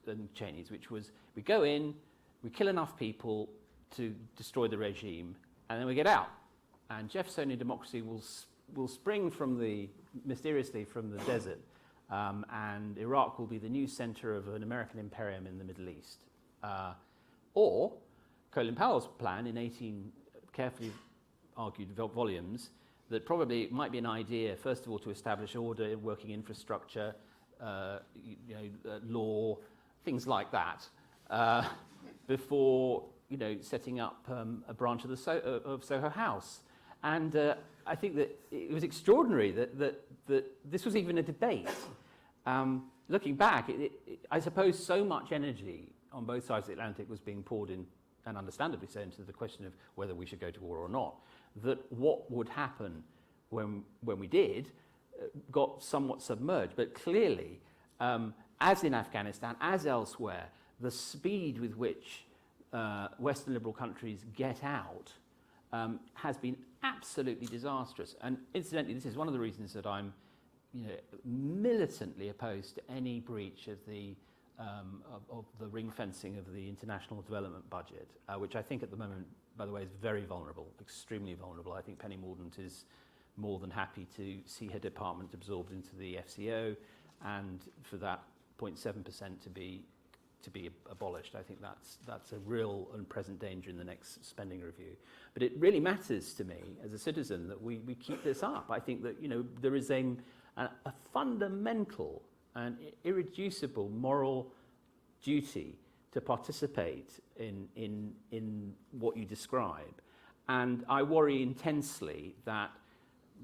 and Cheney's, which was we go in, we kill enough people to destroy the regime, and then we get out. And Jeffersonian democracy will spring mysteriously from the desert, and Iraq will be the new center of an American imperium in the Middle East. Or Colin Powell's plan in 18 carefully argued volumes, that probably it might be an idea, first of all, to establish order, working infrastructure, law, things like that, before setting up a branch of Soho House. And I think that it was extraordinary that this was even a debate. Looking back, I suppose so much energy on both sides of the Atlantic was being poured in, and understandably so, into the question of whether we should go to war or not, that what would happen when we did got somewhat submerged. But clearly, as in Afghanistan, as elsewhere, the speed with which Western liberal countries get out has been absolutely disastrous. And incidentally, this is one of the reasons that I'm militantly opposed to any breach of the ring fencing of the international development budget, which I think at the moment, by the way, is very vulnerable, extremely vulnerable. I think Penny Mordaunt is more than happy to see her department absorbed into the FCO, and for that 0.7% to be abolished. I think that's a real and present danger in the next spending review. But it really matters to me as a citizen that we keep this up. I think that there is a fundamental and irreducible moral duty to participate in what you describe. And I worry intensely that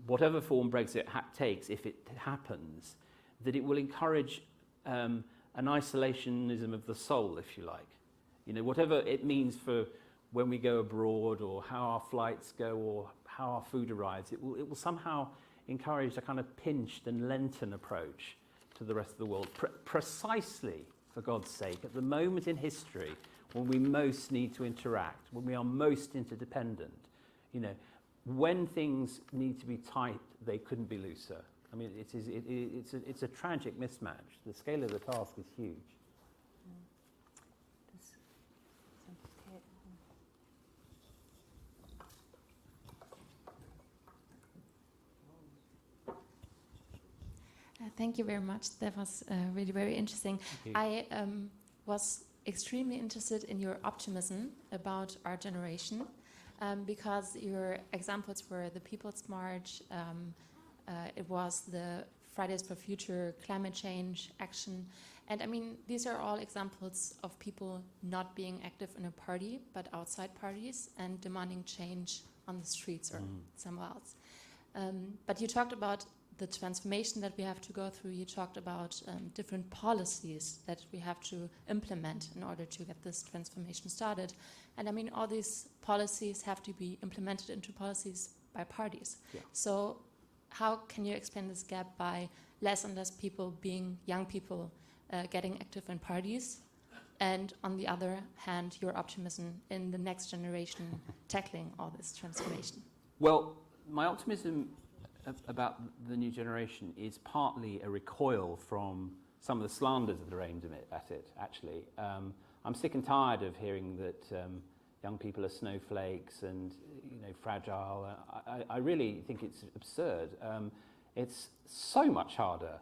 whatever form Brexit takes, if it happens, that it will encourage an isolationism of the soul, if you like. Whatever it means for when we go abroad, or how our flights go, or how our food arrives, it will somehow encourage a kind of pinched and Lenten approach to the rest of the world, precisely, for God's sake, at the moment in history when we most need to interact, when we are most interdependent. When things need to be tight, they couldn't be looser. I mean, it's a tragic mismatch. The scale of the task is huge. Thank you very much. That was really very interesting. I was extremely interested in your optimism about our generation, because your examples were the People's March, it was the Fridays for Future climate change action. And I mean, these are all examples of people not being active in a party, but outside parties and demanding change on the streets or somewhere else. But you talked about the transformation that we have to go through. You talked about different policies that we have to implement in order to get this transformation started. And I mean, all these policies have to be implemented into policies by parties. Yeah. So how can you explain this gap by less and less people being young people getting active in parties, and on the other hand, your optimism in the next generation tackling all this transformation? Well, my optimism about the new generation is partly a recoil from some of the slanders that are aimed at it, actually. I'm sick and tired of hearing that young people are snowflakes and, fragile. I really think it's absurd. It's so much harder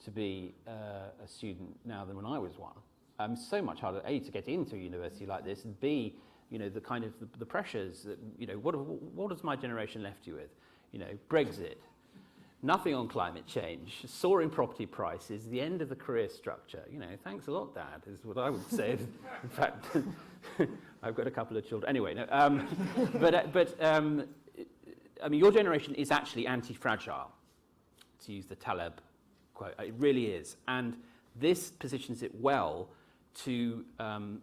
to be a student now than when I was one. So much harder, A, to get into a university like this, and B, the kind of the pressures that, what has my generation left you with? Brexit, nothing on climate change, soaring property prices, the end of the career structure. Thanks a lot, Dad, is what I would say. In fact, I've got a couple of children. Anyway, no, I mean, your generation is actually anti-fragile, to use the Taleb quote. It really is. And this positions it well to a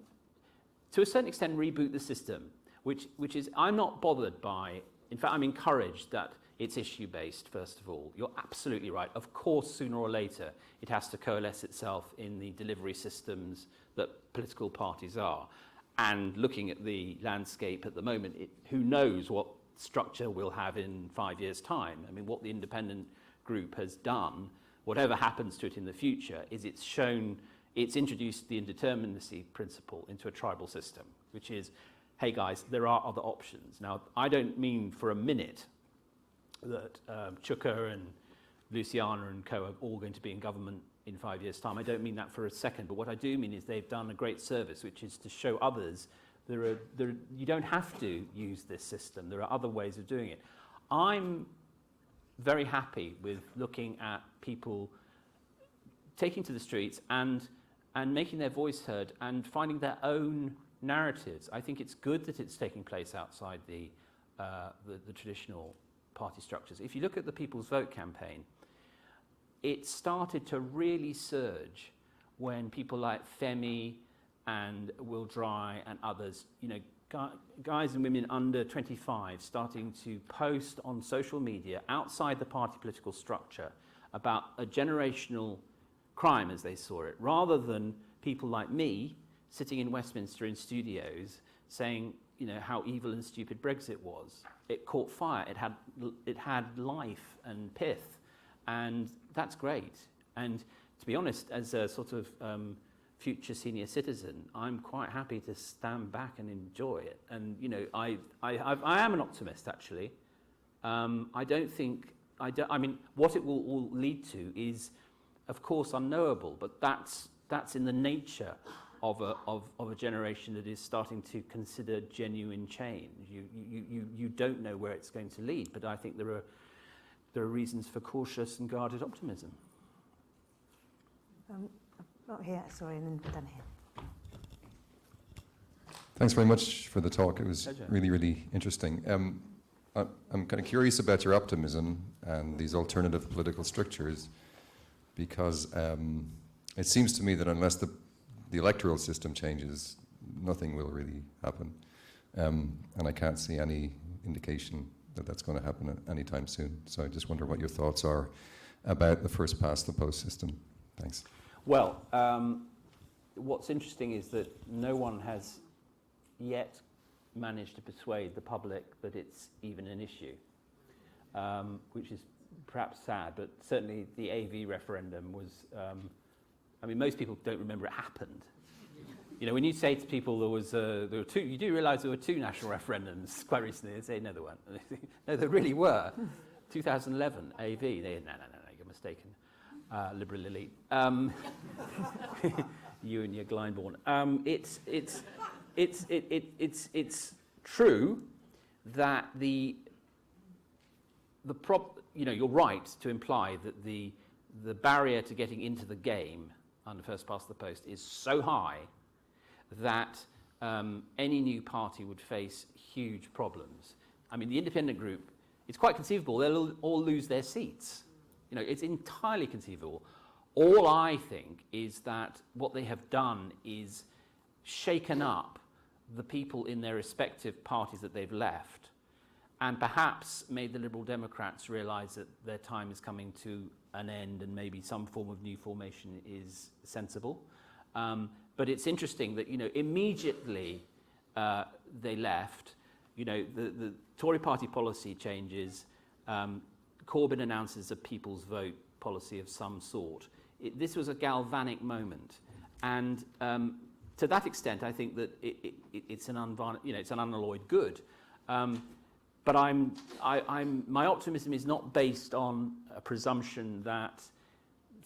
certain extent, reboot the system, which is, I'm not bothered by, in fact, I'm encouraged that it's issue-based, first of all. You're absolutely right. Of course, sooner or later, it has to coalesce itself in the delivery systems that political parties are. And looking at the landscape at the moment, who knows what structure we'll have in 5 years' time. I mean, what the independent group has done, whatever happens to it in the future, is it's introduced the indeterminacy principle into a tribal system, which is, hey guys, there are other options. Now, I don't mean for a minute that Chuka and Luciana and co are all going to be in government in 5 years' time. I don't mean that for a second, but what I do mean is they've done a great service, which is to show others you don't have to use this system. There are other ways of doing it. I'm very happy with looking at people taking to the streets and making their voice heard and finding their own narratives. I think it's good that it's taking place outside the traditional party structures. If you look at the People's Vote campaign, it started to really surge when people like Femi and Will Dry and others, guys and women under 25 starting to post on social media outside the party political structure about a generational crime as they saw it, rather than people like me sitting in Westminster in studios saying, how evil and stupid Brexit was. It caught fire. It had life and pith, and that's great. And to be honest, as a sort of future senior citizen, I'm quite happy to stand back and enjoy it. And I am an optimist, actually. I mean, what it will all lead to is, of course, unknowable, but that's in the nature of a generation that is starting to consider genuine change. You don't know where it's going to lead, but I think there are reasons for cautious and guarded optimism. Not here, sorry, and then down here. Thanks very much for the talk. It was Pleasure. really, really interesting. I'm kind of curious about your optimism and these alternative political strictures, because it seems to me that unless the electoral system changes, nothing will really happen. And I can't see any indication that that's going to happen anytime soon. So I just wonder what your thoughts are about the first past the post system. Thanks. Well, what's interesting is that no one has yet managed to persuade the public that it's even an issue, which is perhaps sad, but certainly the AV referendum was, I mean, most people don't remember it happened. When you say to people there were two, you do realise there were two national referendums quite recently. They say, no, there weren't. No, there really were. 2011, AV, no, you're mistaken. Liberal elite. You and your Glyndebourne. It's true that you're right to imply that the barrier to getting into the game under first past the post is so high that any new party would face huge problems. I mean, the independent group, it's quite conceivable they'll all lose their seats You know, it's entirely conceivable. All I think is that what they have done is shaken up the people in their respective parties that they've left, and perhaps made the Liberal Democrats realise that their time is coming to an end and maybe some form of new formation is sensible. But it's interesting that, you know, immediately they left, you know, the Tory party policy changes, Corbyn announces a people's vote policy of some sort. This was a galvanic moment. And to that extent, I think that it's an unalloyed good. But my optimism is not based on a presumption that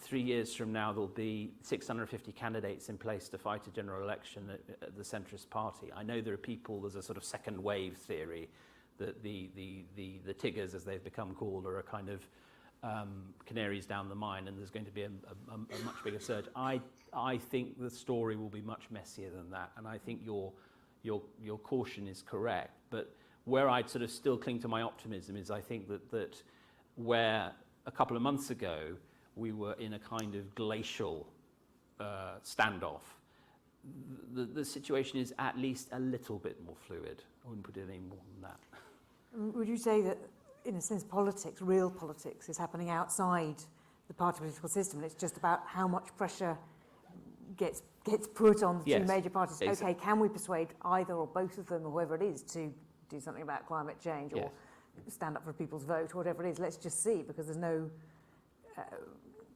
3 years from now there'll be 650 candidates in place to fight a general election at the centrist party. I know there are people, there's a sort of second wave theory that the Tiggers, as they've become called, are a kind of canaries down the mine, and there's going to be a much bigger surge. I think the story will be much messier than that, and I think your caution is correct. But where I'd sort of still cling to my optimism is I think that where a couple of months ago we were in a kind of glacial standoff, the situation is at least a little bit more fluid. I wouldn't put it any more than that. Would you say that, in a sense, politics, real politics, is happening outside the party political system, and it's just about how much pressure gets put on the two major parties? Okay, can we persuade either or both of them, or whoever it is, to do something about climate change or stand up for people's vote, or whatever it is? Let's just see, because there's no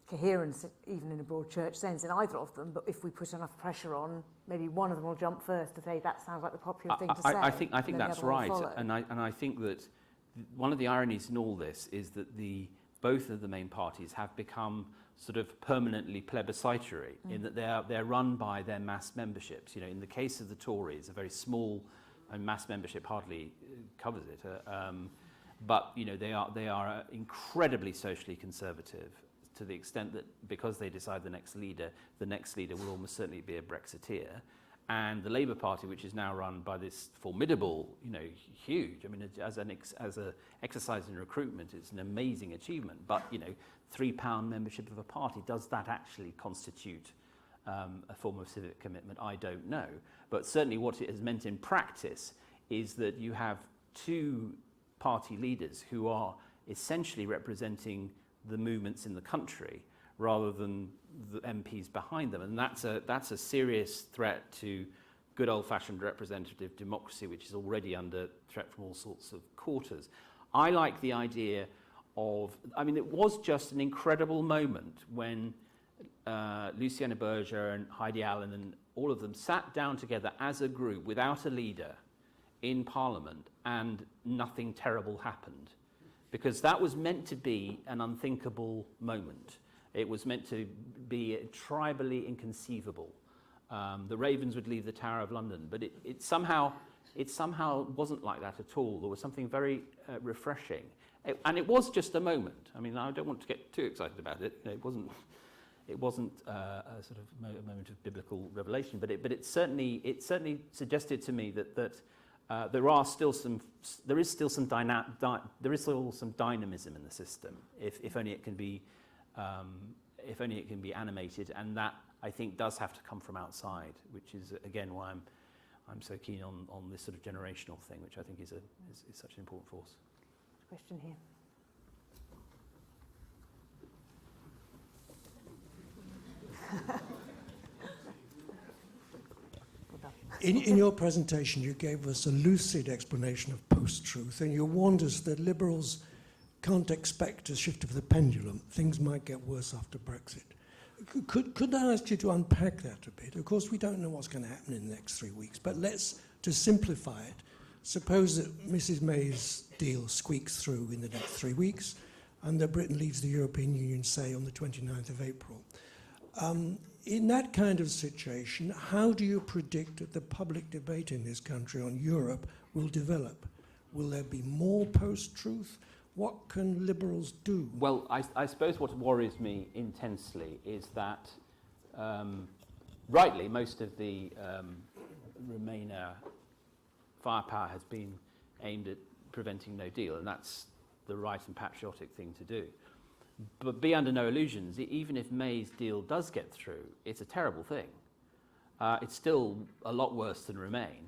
coherence, even in a broad church sense, in either of them. But if we put enough pressure on, maybe one of them will jump first to say that sounds like the popular thing to say. I think that's right, and I think that one of the ironies in all this is that both of the main parties have become sort of permanently plebiscitary in that they're run by their mass memberships. You know, in the case of the Tories, a very small, and mass membership hardly covers it, but you know they are incredibly socially conservative, to the extent that because they decide the next leader will almost certainly be a Brexiteer. And the Labour Party, which is now run by this formidable, you know, huge, I mean, as an exercise in recruitment, it's an amazing achievement. But, you know, £3 membership of a party, does that actually constitute a form of civic commitment? I don't know. But certainly what it has meant in practice is that you have two party leaders who are essentially representing the movements in the country rather than the MPs behind them. And that's a serious threat to good old-fashioned representative democracy, which is already under threat from all sorts of quarters. I like the idea of, I mean, it was just an incredible moment when Luciana Berger and Heidi Allen and all of them sat down together as a group without a leader in Parliament, and nothing terrible happened. Because that was meant to be an unthinkable moment. It was meant to be tribally inconceivable. The Ravens would leave the Tower of London, but it somehow wasn't like that at all. There was something very refreshing, and it was just a moment. I mean, I don't want to get too excited about it. It wasn't a sort of a moment of biblical revelation, but it certainly suggested to me that there is still some dynamism in the system, if only it can be animated, and that I think does have to come from outside, which is again why I'm so keen on this sort of generational thing, which I think is such an important force. Question here. In your presentation, you gave us a lucid explanation of post-truth, and you warned us that liberals can't expect a shift of the pendulum. Things might get worse after Brexit. Could I ask you to unpack that a bit? Of course, we don't know what's going to happen in the next 3 weeks, but to simplify it, suppose that Mrs May's deal squeaks through in the next 3 weeks, and that Britain leaves the European Union, say, on the 29th of April. In that kind of situation, how do you predict that the public debate in this country on Europe will develop? Will there be more post-truth? What can liberals do? Well, I suppose what worries me intensely is that, rightly, most of the Remainer firepower has been aimed at preventing no deal, and that's the right and patriotic thing to do. But be under no illusions, even if May's deal does get through, it's a terrible thing. It's still a lot worse than Remain.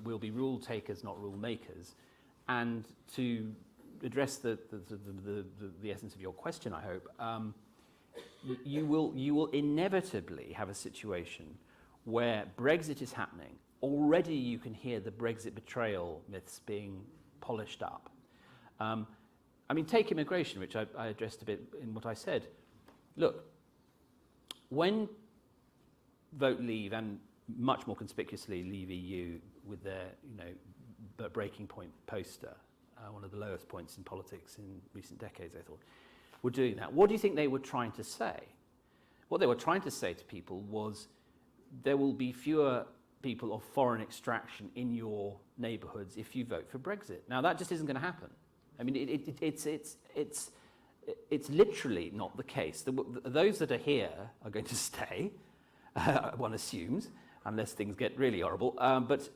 We'll be rule takers, not rule makers. And to address the essence of your question, I hope, you will inevitably have a situation where Brexit is happening. Already you can hear the Brexit betrayal myths being polished up. I mean, take immigration, which I addressed a bit in what I said. Look, when Vote Leave, and much more conspicuously Leave EU with their, breaking point poster, one of the lowest points in politics in recent decades, I thought, were doing that. What do you think they were trying to say? What they were trying to say to people was, there will be fewer people of foreign extraction in your neighbourhoods if you vote for Brexit. Now, that just isn't going to happen. I mean, it's literally not the case. Those that are here are going to stay, one assumes, unless things get really horrible. But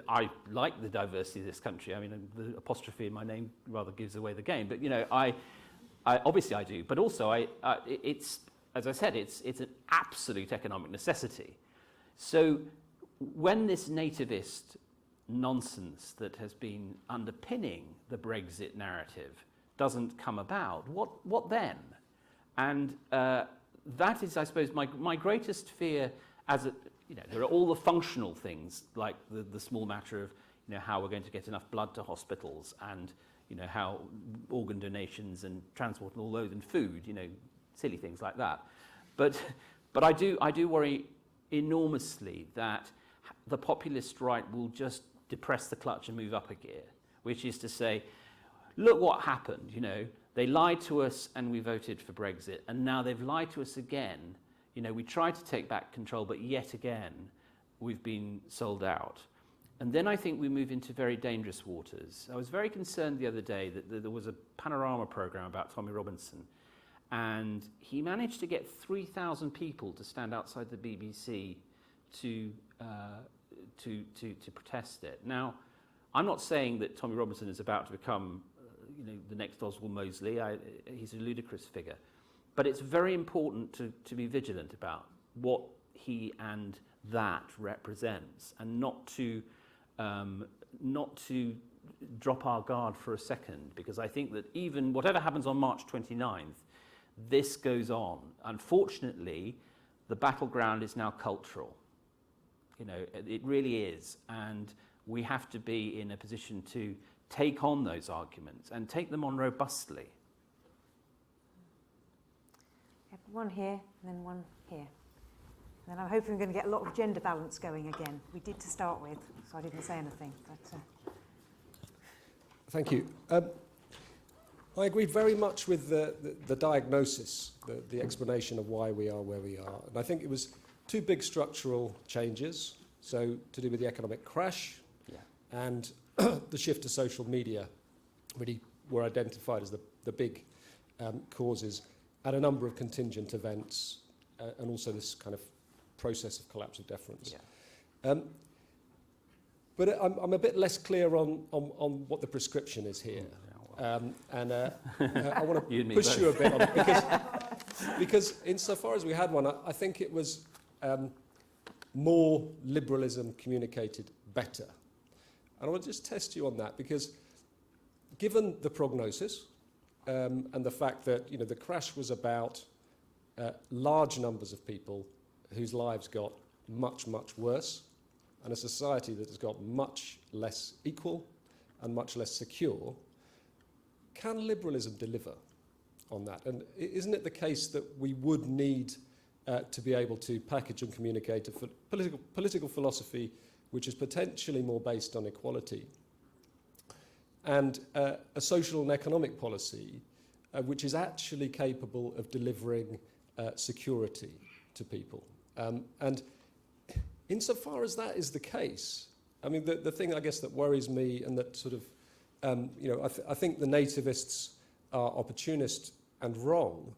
I like the diversity of this country. I mean, the apostrophe in my name rather gives away the game. But I obviously I do. But also, it's, as I said, it's an absolute economic necessity. So when this nativist nonsense that has been underpinning the Brexit narrative doesn't come about, what then? And that is, I suppose, my greatest fear. There are all the functional things, like the small matter of how we're going to get enough blood to hospitals, and how organ donations and transport and all those, and food, silly things like that. But I do worry enormously that the populist right will just depress the clutch and move up a gear, which is to say, look what happened, they lied to us and we voted for Brexit, and now they've lied to us again. We tried to take back control, but yet again, we've been sold out. And then I think we move into very dangerous waters. I was very concerned the other day that there was a Panorama programme about Tommy Robinson, and he managed to get 3,000 people to stand outside the BBC to protest it. Now, I'm not saying that Tommy Robinson is about to become the next Oswald Mosley. He's a ludicrous figure. But it's very important to be vigilant about what he and that represents, and not to drop our guard for a second, because I think that even whatever happens on March 29th, this goes on. Unfortunately, the battleground is now cultural. It really is, and we have to be in a position to take on those arguments and take them on robustly. One here, and then one here. And then I'm hoping we're going to get a lot of gender balance going again. We did to start with, so I didn't say anything. But Thank you. I agree very much with the diagnosis, the explanation of why we are where we are. And I think it was two big structural changes, so to do with the economic crash and the shift to social media really were identified as the big causes, and a number of contingent events, and also this kind of process of collapse of deference. Yeah. But I'm a bit less clear on what the prescription is here. I want to push you a bit on it, because insofar as we had one, I think it was more liberalism communicated better. And I want to just test you on that, because given the prognosis, and the fact that the crash was about large numbers of people whose lives got much, much worse, and a society that has got much less equal and much less secure, can liberalism deliver on that? And isn't it the case that we would need to be able to package and communicate a political philosophy which is potentially more based on equality, and a social and economic policy which is actually capable of delivering security to people? And insofar as that is the case, I mean, the thing I guess that worries me, and that sort of, I think the nativists are opportunist and wrong,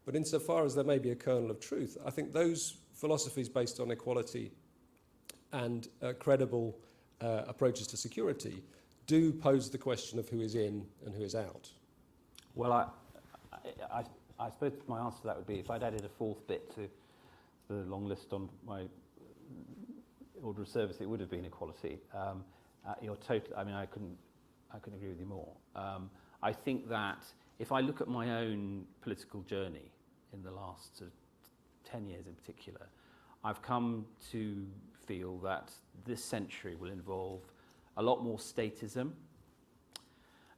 but insofar as there may be a kernel of truth, I think those philosophies based on equality and credible approaches to security do pose the question of who is in and who is out. Well, I suppose my answer to that would be if I'd added a fourth bit to the long list on my order of service, it would have been equality. You're totally. I mean, I couldn't agree with you more. I think that if I look at my own political journey in the last sort of 10 years in particular, I've come to feel that this century will involve a lot more statism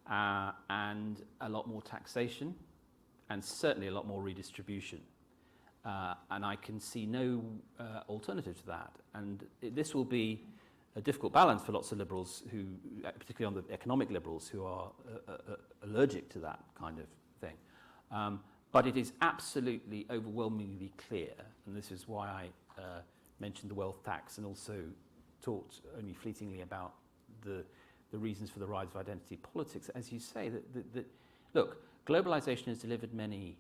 and a lot more taxation and certainly a lot more redistribution. And I can see no alternative to that. And this will be a difficult balance for lots of liberals, who, particularly on the economic liberals, who are allergic to that kind of thing. But it is absolutely overwhelmingly clear, and this is why I mentioned the wealth tax and also talked only fleetingly about the reasons for the rise of identity politics. As you say, that look, globalization has delivered many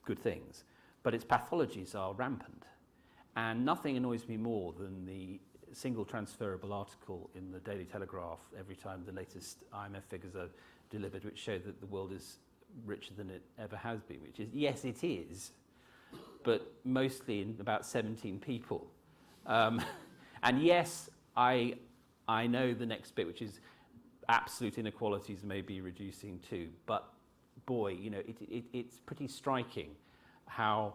good things, but its pathologies are rampant. And nothing annoys me more than the single transferable article in the Daily Telegraph every time the latest IMF figures are delivered, which show that the world is richer than it ever has been, which is, yes, it is, but mostly in about 17 people. And yes, I know the next bit, which is absolute inequalities may be reducing too, but boy, you know, it's pretty striking how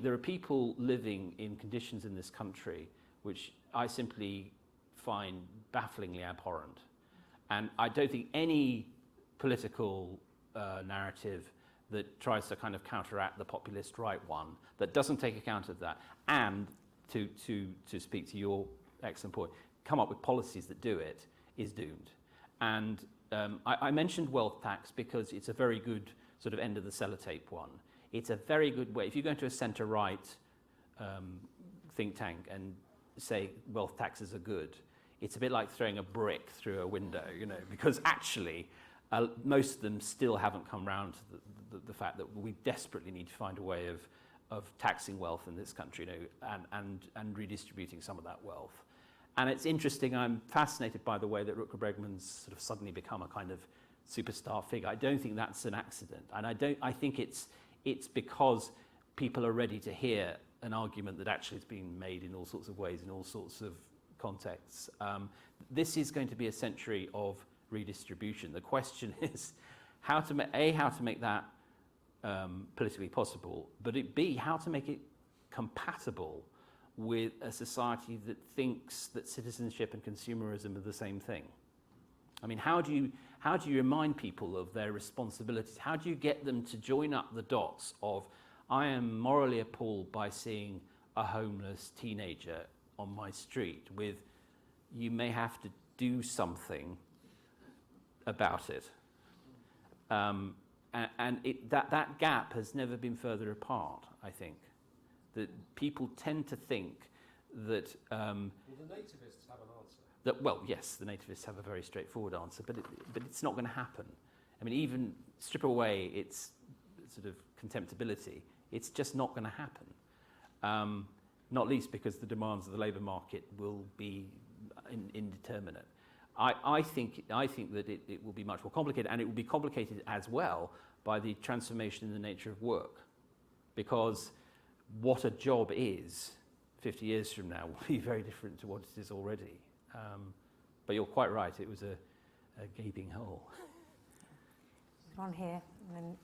there are people living in conditions in this country which I simply find bafflingly abhorrent. And I don't think any political narrative that tries to kind of counteract the populist right one, that doesn't take account of that, and to speak to your excellent point, come up with policies that do it, is doomed. And I mentioned wealth tax because it's a very good sort of end of the sellotape one. It's a very good way. If you go into a centre-right think tank and say wealth taxes are good, it's a bit like throwing a brick through a window, you know, because actually most of them still haven't come round to the fact that we desperately need to find a way of taxing wealth in this country, you know, and redistributing some of that wealth. And it's interesting, I'm fascinated by the way that Rutger Bregman's sort of suddenly become a kind of superstar figure. I don't think that's an accident. And I think it's because people are ready to hear an argument that actually has been made in all sorts of ways, in all sorts of contexts. This is going to be a century of redistribution. The question is how to make that politically possible, but B, how to make it compatible with a society that thinks that citizenship and consumerism are the same thing. I mean, how do you remind people of their responsibilities? How do you get them to join up the dots of, I am morally appalled by seeing a homeless teenager on my street, with, you may have to do something about it. And that gap has never been further apart, I think. That people tend to think that... well, the nativists have an answer. That, well, yes, the nativists have a very straightforward answer, but it's not going to happen. I mean, even strip away its sort of contemptibility, it's just not going to happen. Not least because the demands of the labour market will be indeterminate. I think that it will be much more complicated, and it will be complicated as well by the transformation in the nature of work, because what a job is 50 years from now will be very different to what it is already. But you're quite right, it was a gaping hole. One here, and then,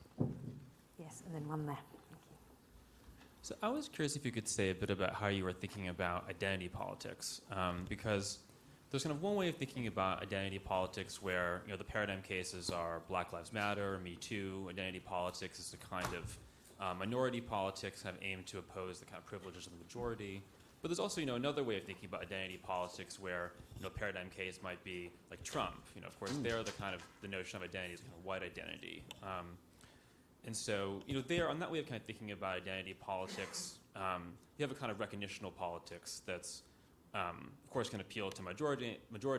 yes, and then one there. Thank you. So I was curious if you could say a bit about how you were thinking about identity politics, because there's kind of one way of thinking about identity politics where, you know, the paradigm cases are Black Lives Matter, Me Too. Identity politics is a kind of minority politics kind of aimed to oppose the kind of privileges of the majority. But there's also, you know, another way of thinking about identity politics where, you know, paradigm case might be like Trump. You know, of course, there the kind of the notion of identity is kind of white identity. And so, you know, there on that way of kind of thinking about identity politics, you have a kind of recognitional politics that's, of course, can appeal to majority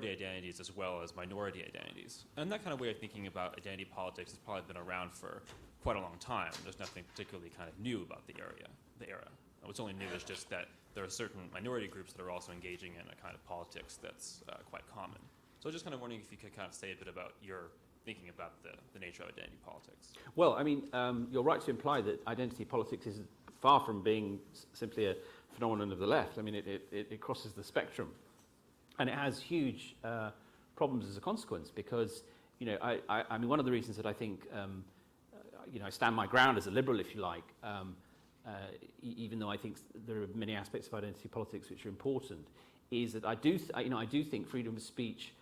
identities as well as minority identities. And that kind of way of thinking about identity politics has probably been around for quite a long time. There's nothing particularly kind of new about the era. What's only new is just that there are certain minority groups that are also engaging in a kind of politics that's quite common. So I was just kind of wondering if you could kind of say a bit about your thinking about the nature of identity politics? Well, I mean, you're right to imply that identity politics is far from being simply a phenomenon of the left. I mean, it crosses the spectrum, and it has huge problems as a consequence. Because, you know, I mean, one of the reasons that I think, you know, I stand my ground as a liberal, if you like, even though I think there are many aspects of identity politics which are important, is that I do think freedom of speech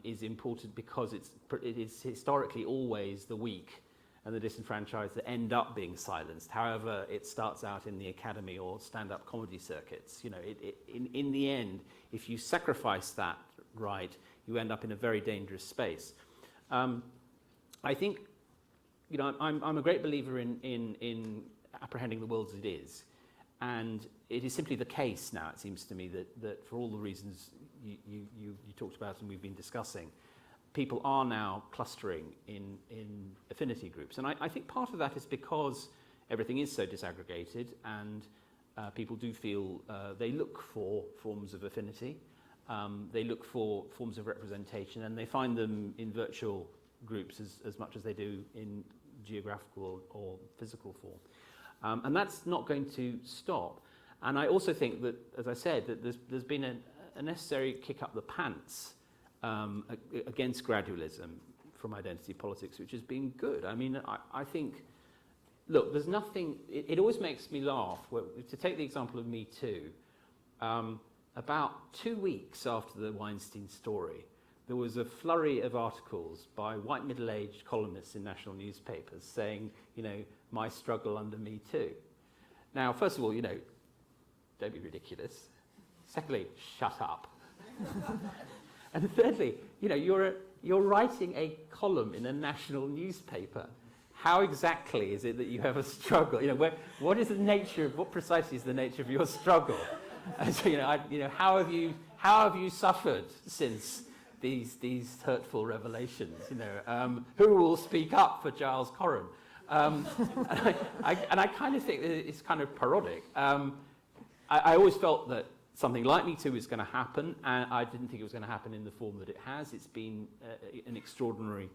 is important because it is historically always the weak and the disenfranchised that end up being silenced. However, it starts out in the academy or stand-up comedy circuits. You know, in the end, if you sacrifice that right, you end up in a very dangerous space. I think, you know, I'm a great believer in apprehending the world as it is, and it is simply the case now, it seems to me, that for all the reasons you talked about and we've been discussing, people are now clustering in affinity groups. And I think part of that is because everything is so disaggregated, and people do feel they look for forms of affinity, they look for forms of representation, and they find them in virtual groups as much as they do in geographical or physical form. And that's not going to stop. And I also think that, as I said, that there's been a necessary kick up the pants against gradualism from identity politics, which has been good. I mean, I think, look, there's nothing, it always makes me laugh. To take the example of Me Too, about 2 weeks after the Weinstein story, there was a flurry of articles by white middle-aged columnists in national newspapers saying, you know, my struggle under Me Too. Now, first of all, you know, don't be ridiculous. Secondly, shut up. And thirdly, you know, you're writing a column in a national newspaper. How exactly is it that you have a struggle? You know, what precisely is the nature of your struggle? And so, you know, how have you suffered since these hurtful revelations? You know, who will speak up for Giles Corran? And I kind of think that it's kind of parodic. I always felt that something like Me Too was going to happen, and I didn't think it was going to happen in the form that it has. It's been an extraordinary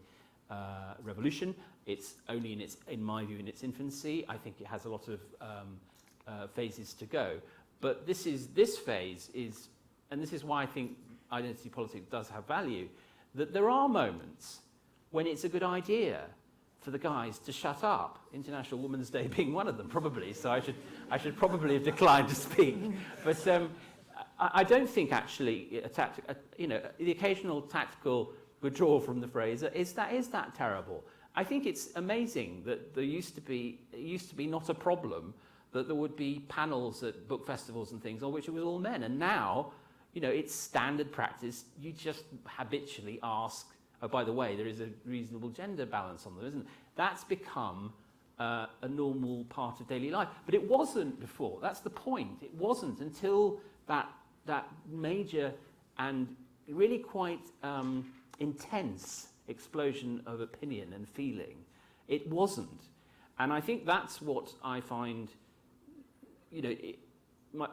revolution. It's only in my view, in its infancy. I think it has a lot of phases to go. But this phase is, and this is why I think identity politics does have value, that there are moments when it's a good idea for the guys to shut up. International Women's Day being one of them, probably. So I should probably have declined to speak. But I don't think actually you know, the occasional tactical withdrawal from the phrase is that terrible. I think it's amazing that it used to be not a problem that there would be panels at book festivals and things on which it was all men, and now, you know, it's standard practice. You just habitually ask, oh, by the way, there is a reasonable gender balance on them, isn't it? That's become a normal part of daily life. But it wasn't before. That's the point. It wasn't until that major and really quite intense explosion of opinion and feeling. It wasn't. And I think that's what I find, you know,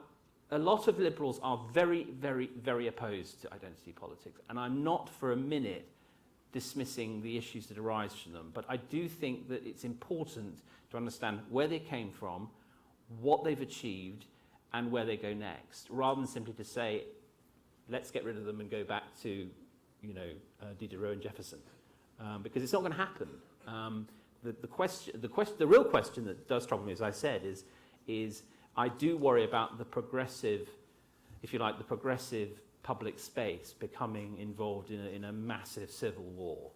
a lot of liberals are very, very, very opposed to identity politics. And I'm not for a minute dismissing the issues that arise from them. But I do think that it's important to understand where they came from, what they've achieved, and where they go next, rather than simply to say, let's get rid of them and go back to, you know, Diderot and Jefferson, because it's not going to happen. The real question that does trouble me, as I said, is I do worry about the progressive, if you like, the progressive public space becoming involved in a massive civil war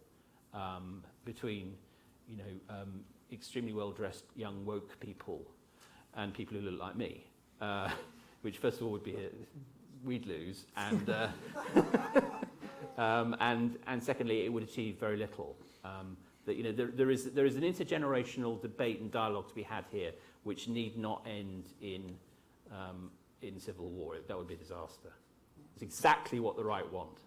between, you know, extremely well-dressed young woke people and people who look like me, which first of all would be we'd lose, and and secondly, it would achieve very little. That, you know, there is an intergenerational debate and dialogue to be had here, which need not end in civil war. That would be a disaster. It's exactly what the right want.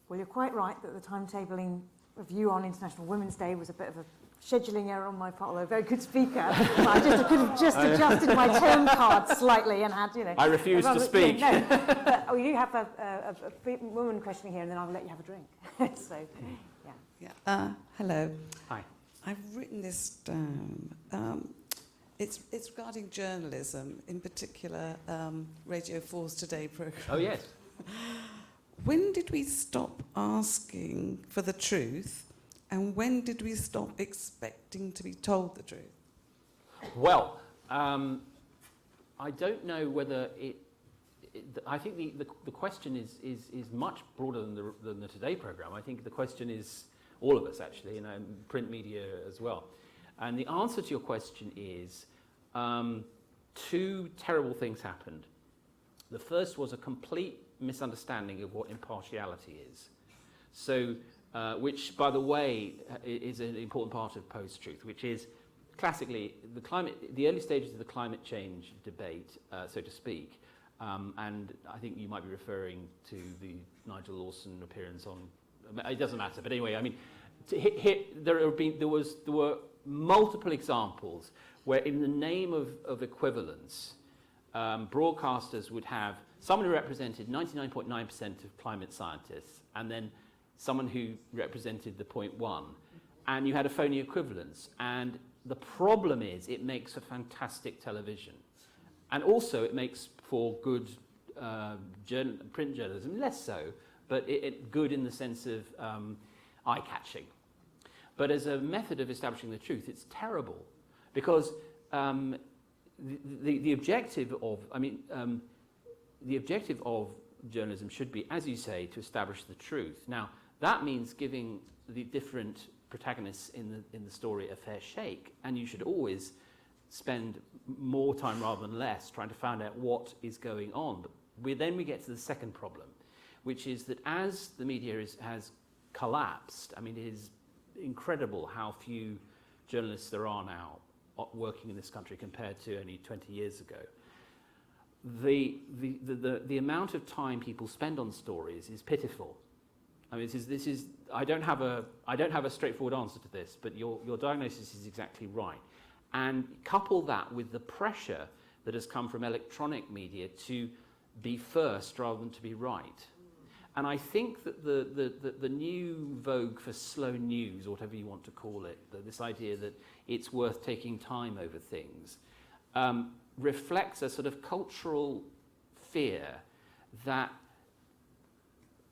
Well, you're quite right that the timetabling review on International Women's Day was a bit of a scheduling error on my part, although a very good speaker. I just could have just adjusted my tone card slightly and had, I refuse to speak. No, but we do have a woman questioning here, and then I'll let you have a drink. So, yeah. Hello. Hi. I've written this down. It's regarding journalism, in particular Radio 4's Today programme. Oh, yes. When did we stop asking for the truth, and when did we stop expecting to be told the truth? Well, I don't know whether I think the question is much broader than the Today programme. I think the question is all of us, actually, print media as well. And the answer to your question is two terrible things happened. The first was a complete misunderstanding of what impartiality is. So, which, by the way, is an important part of post-truth, which is classically the early stages of the climate change debate, so to speak. And I think you might be referring to the Nigel Lawson appearance on. It doesn't matter, but anyway, I mean, there were multiple examples where, in the name of equivalence, broadcasters would have someone who represented 99.9% of climate scientists, and then someone who represented the 0.1, and you had a phony equivalence. And the problem is, it makes a fantastic television, and also it makes for good print journalism, less so, but it good in the sense of eye-catching. But as a method of establishing the truth, it's terrible, because the objective of journalism should be, as you say, to establish the truth. Now, that means giving the different protagonists in the story a fair shake, and you should always spend more time rather than less trying to find out what is going on. But then we get to the second problem, which is that as the media has collapsed, I mean, it is incredible how few journalists there are now working in this country compared to only 20 years ago. The amount of time people spend on stories is pitiful. I mean, this is I don't have a straightforward answer to this, but your diagnosis is exactly right. And couple that with the pressure that has come from electronic media to be first rather than to be right. And I think that the new vogue for slow news, or whatever you want to call it, this idea that it's worth taking time over things, reflects a sort of cultural fear that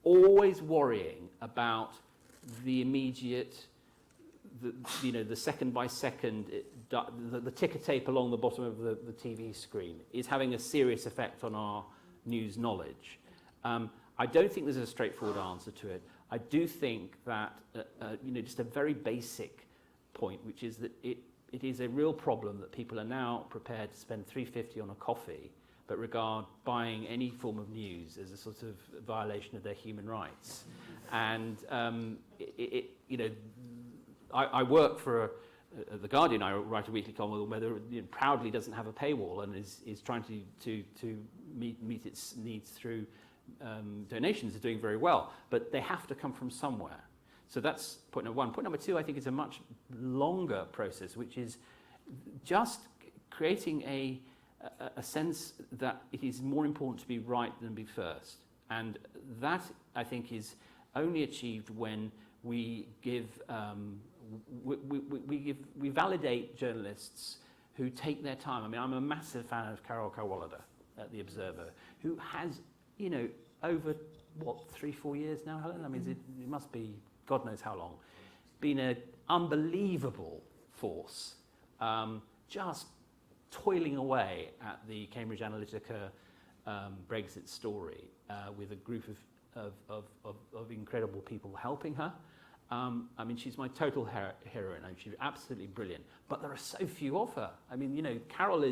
always worrying about the immediate, the second by second, the ticker tape along the bottom of the TV screen is having a serious effect on our news knowledge. I don't think there's a straightforward answer to it. I do think that, just a very basic point, which is that it is a real problem that people are now prepared to spend $3.50 on a coffee, but regard buying any form of news as a sort of violation of their human rights. And I work for The Guardian. I write a weekly column where proudly doesn't have a paywall and is trying to meet its needs through donations. Are doing very well, but they have to come from somewhere. So that's point number one. Point number two, I think, is a much longer process, which is just creating a sense that it is more important to be right than be first. And that, I think, is only achieved when we give, we validate journalists who take their time. I mean, I'm a massive fan of Carol Cadwalladr at The Observer, who has, over, 3-4 years now, Helen? I mean, it must be God knows how long, been an unbelievable force, just toiling away at the Cambridge Analytica Brexit story with a group of incredible people helping her. I mean, she's my total heroine. I mean, she's absolutely brilliant. But there are so few of her. I mean, Carol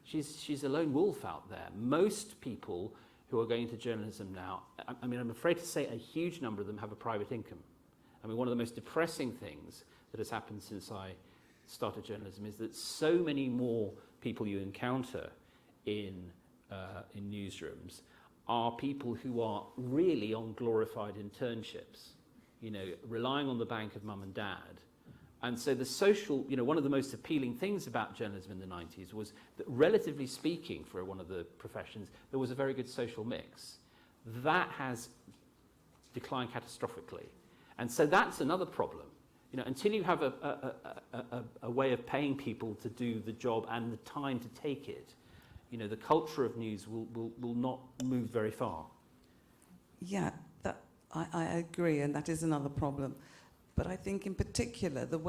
she's a lone wolf out there. Most people who are going into journalism now, I mean, I'm afraid to say a huge number of them have a private income. I mean, one of the most depressing things that has happened since I started journalism is that so many more people you encounter in newsrooms are people who are really on glorified internships, relying on the bank of mum and dad, And so the social, one of the most appealing things about journalism in the 90s was that, relatively speaking, for one of the professions, there was a very good social mix. That has declined catastrophically. And so that's another problem. Until you have a way of paying people to do the job and the time to take it, the culture of news will not move very far. Yeah, I agree, and that is another problem. But I think in particular, the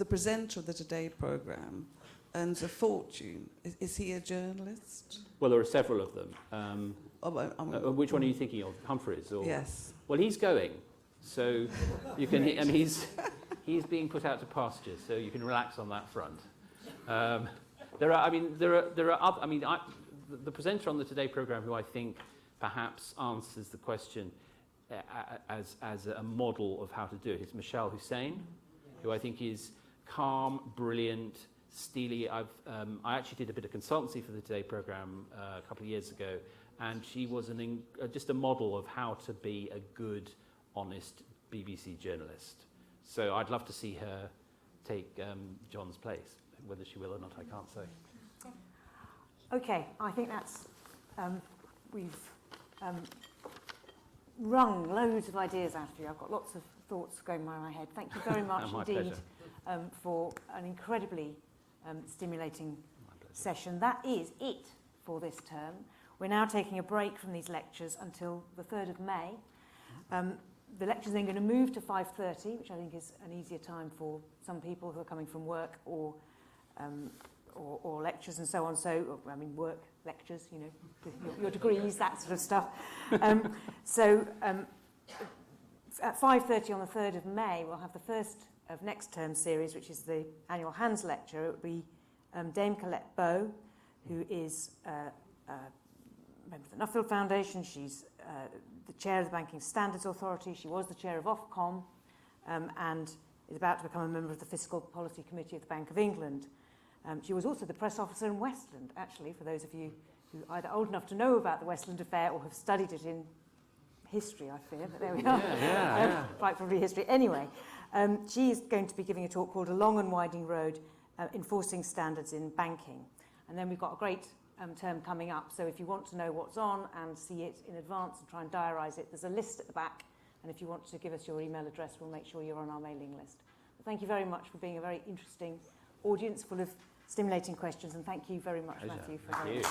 presenter of the Today programme earns a fortune. Is he a journalist? Well, there are several of them. Which one are you thinking of? Humphreys? Or? Yes. Well, he's going. So you can, he's being put out to pasture, so you can relax on that front. There are other, the presenter on the Today programme who I think perhaps answers the question as a model of how to do it is Michelle Hussein, who I think is calm, brilliant, steely. I actually did a bit of consultancy for the Today programme a couple of years ago, and she was just a model of how to be a good, honest BBC journalist. So I'd love to see her take John's place. Whether she will or not, I can't say. Okay, I think that's we've wrung loads of ideas out of you. I've got lots of thoughts going by my head. Thank you very much indeed for an incredibly stimulating session. That is it for this term. We're now taking a break from these lectures until the 3rd of May. The lectures are then going to move to 5:30, which I think is an easier time for some people who are coming from work or lectures and so on. So, work, lectures, with your degrees, that sort of stuff. At 5:30 on the 3rd of May, we'll have the first of next term series, which is the annual Hands Lecture. It will be Dame Colette Bow, who is a member of the Nuffield Foundation. She's the chair of the Banking Standards Authority. She was the chair of Ofcom and is about to become a member of the Fiscal Policy Committee of the Bank of England. She was also the press officer in Westland, actually, for those of you who are either old enough to know about the Westland affair or have studied it in history, I fear, but there we are. Right, probably history. Anyway, she is going to be giving a talk called A Long and Winding Road, Enforcing Standards in Banking. And then we've got a great term coming up, so if you want to know what's on and see it in advance and try and diarise it, there's a list at the back, and if you want to give us your email address, we'll make sure you're on our mailing list. But thank you very much for being a very interesting audience full of stimulating questions, and thank you very much, Matthew, for having us.